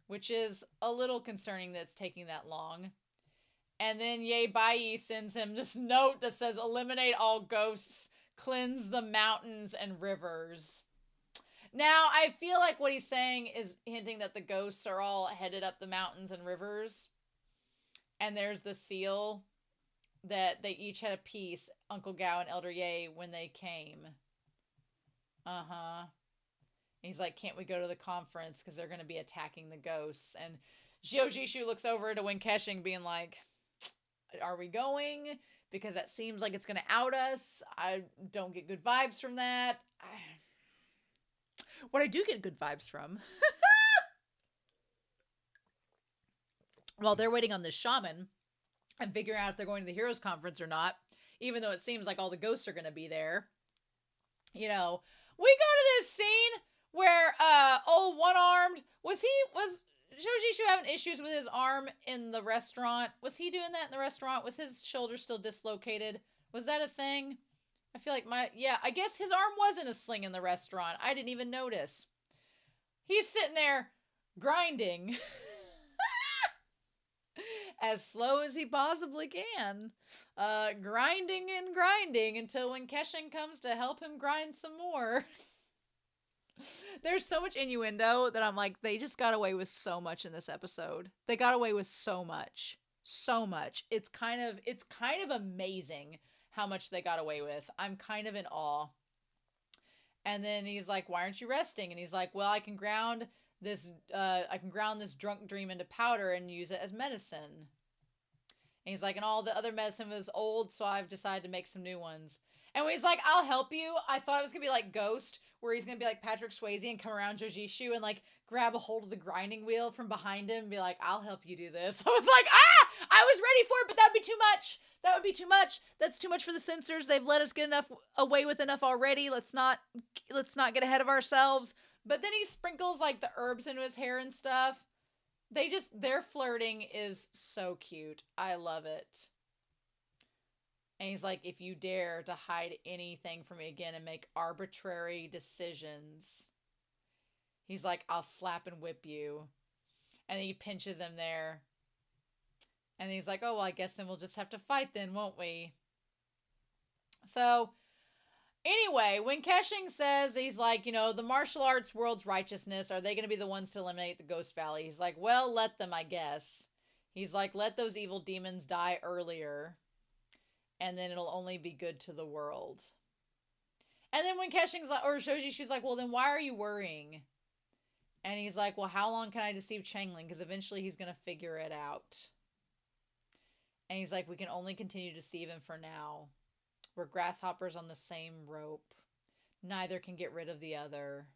which is a little concerning that it's taking that long. And then Ye Bai sends him this note that says, eliminate all ghosts, cleanse the mountains and rivers. Now, I feel like what he's saying is hinting that the ghosts are all headed up the mountains and rivers. And there's the seal that they each had a piece, Uncle Gao and Elder Ye, when they came. Uh-huh. And he's like, can't we go to the conference? Because they're going to be attacking the ghosts. And Zhou Jishu looks over to Wen Keshing being like, are we going? Because that seems like it's going to out us. I don't get good vibes from that. What I do get good vibes from, while they're waiting on this shaman and figuring out if they're going to the Heroes Conference or not, even though it seems like all the ghosts are going to be there, you know, we go to this scene where old one-armed, was Shoujishu having issues with his arm in the restaurant? Was he doing that in the restaurant? Was his shoulder still dislocated? Was that a thing? I feel like I guess his arm was in a sling in the restaurant. I didn't even notice. He's sitting there grinding. as slow as he possibly can, grinding and grinding until when Keshin comes to help him grind some more. There's so much innuendo that I'm like, they just got away with so much in this episode. They got away with so much. So much. It's kind of amazing how much they got away with. I'm kind of in awe. And then he's like, why aren't you resting? And he's like, well, I can ground this drunk dream into powder and use it as medicine. And he's like, and all the other medicine was old, so I've decided to make some new ones. And when he's like, I'll help you, I thought it was going to be like Ghost, where he's going to be like Patrick Swayze and come around Jojishu and like grab a hold of the grinding wheel from behind him and be like, I'll help you do this. I was like, I was ready for it, but that would be too much. That would be too much. That's too much for the censors. They've let us get away with enough already. Let's not get ahead of ourselves. But then he sprinkles like the herbs into his hair and stuff. Their flirting is so cute. I love it. And he's like, if you dare to hide anything from me again and make arbitrary decisions, he's like, I'll slap and whip you. And then he pinches him there. And he's like, oh, well, I guess then we'll just have to fight then, won't we? So, anyway, when Keshing says, he's like, the martial arts world's righteousness, are they going to be the ones to eliminate the Ghost Valley? He's like, well, let them, I guess. He's like, let those evil demons die earlier, and then it'll only be good to the world. And then when Keshing's like, or Shoji, she's like, well, then why are you worrying? And he's like, well, how long can I deceive Changling? Because eventually he's going to figure it out. And he's like, we can only continue to deceive him for now. We're grasshoppers on the same rope. Neither can get rid of the other.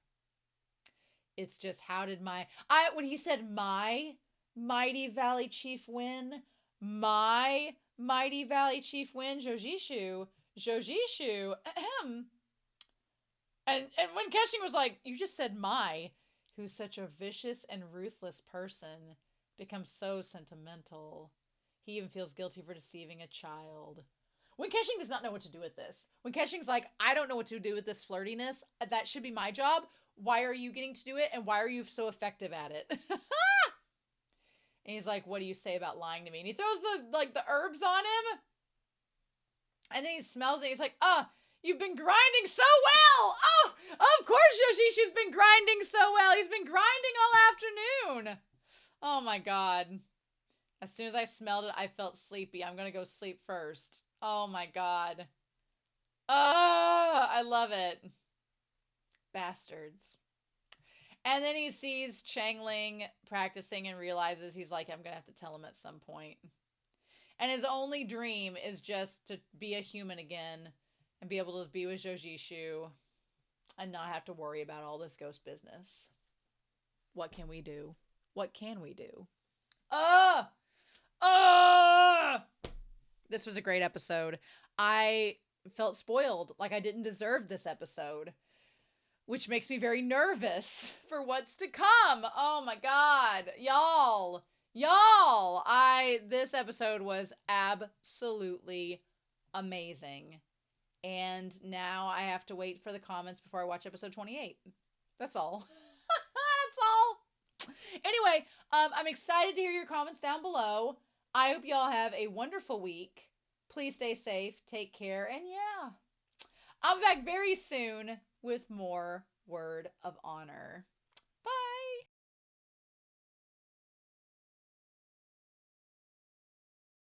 It's just, when he said my mighty valley chief win, my mighty valley chief win, Jojishu, ahem. And when Keshing was like, you just said who's such a vicious and ruthless person, becomes so sentimental. He even feels guilty for deceiving a child. When Keshing does not know what to do with this. When Keshing's like, I don't know what to do with this flirtiness. That should be my job. Why are you getting to do it? And why are you so effective at it? And he's like, what do you say about lying to me? And he throws the herbs on him. And then he smells it. He's like, you've been grinding so well. Oh, of course Yoshishu's been grinding so well. He's been grinding all afternoon. Oh my God. As soon as I smelled it, I felt sleepy. I'm going to go sleep first. Oh my God. Oh, I love it. Bastards. And then he sees Changling practicing and realizes he's like, I'm going to have to tell him at some point. And his only dream is just to be a human again and be able to be with Jojishu and not have to worry about all this ghost business. What can we do? What can we do? This was a great episode. I felt spoiled, like I didn't deserve this episode, which makes me very nervous for what's to come. Oh my God, y'all, this episode was absolutely amazing. And now I have to wait for the comments before I watch episode 28. That's all. That's all. Anyway, I'm excited to hear your comments down below. I hope y'all have a wonderful week. Please stay safe, take care, and yeah, I'll be back very soon with more Word of Honor.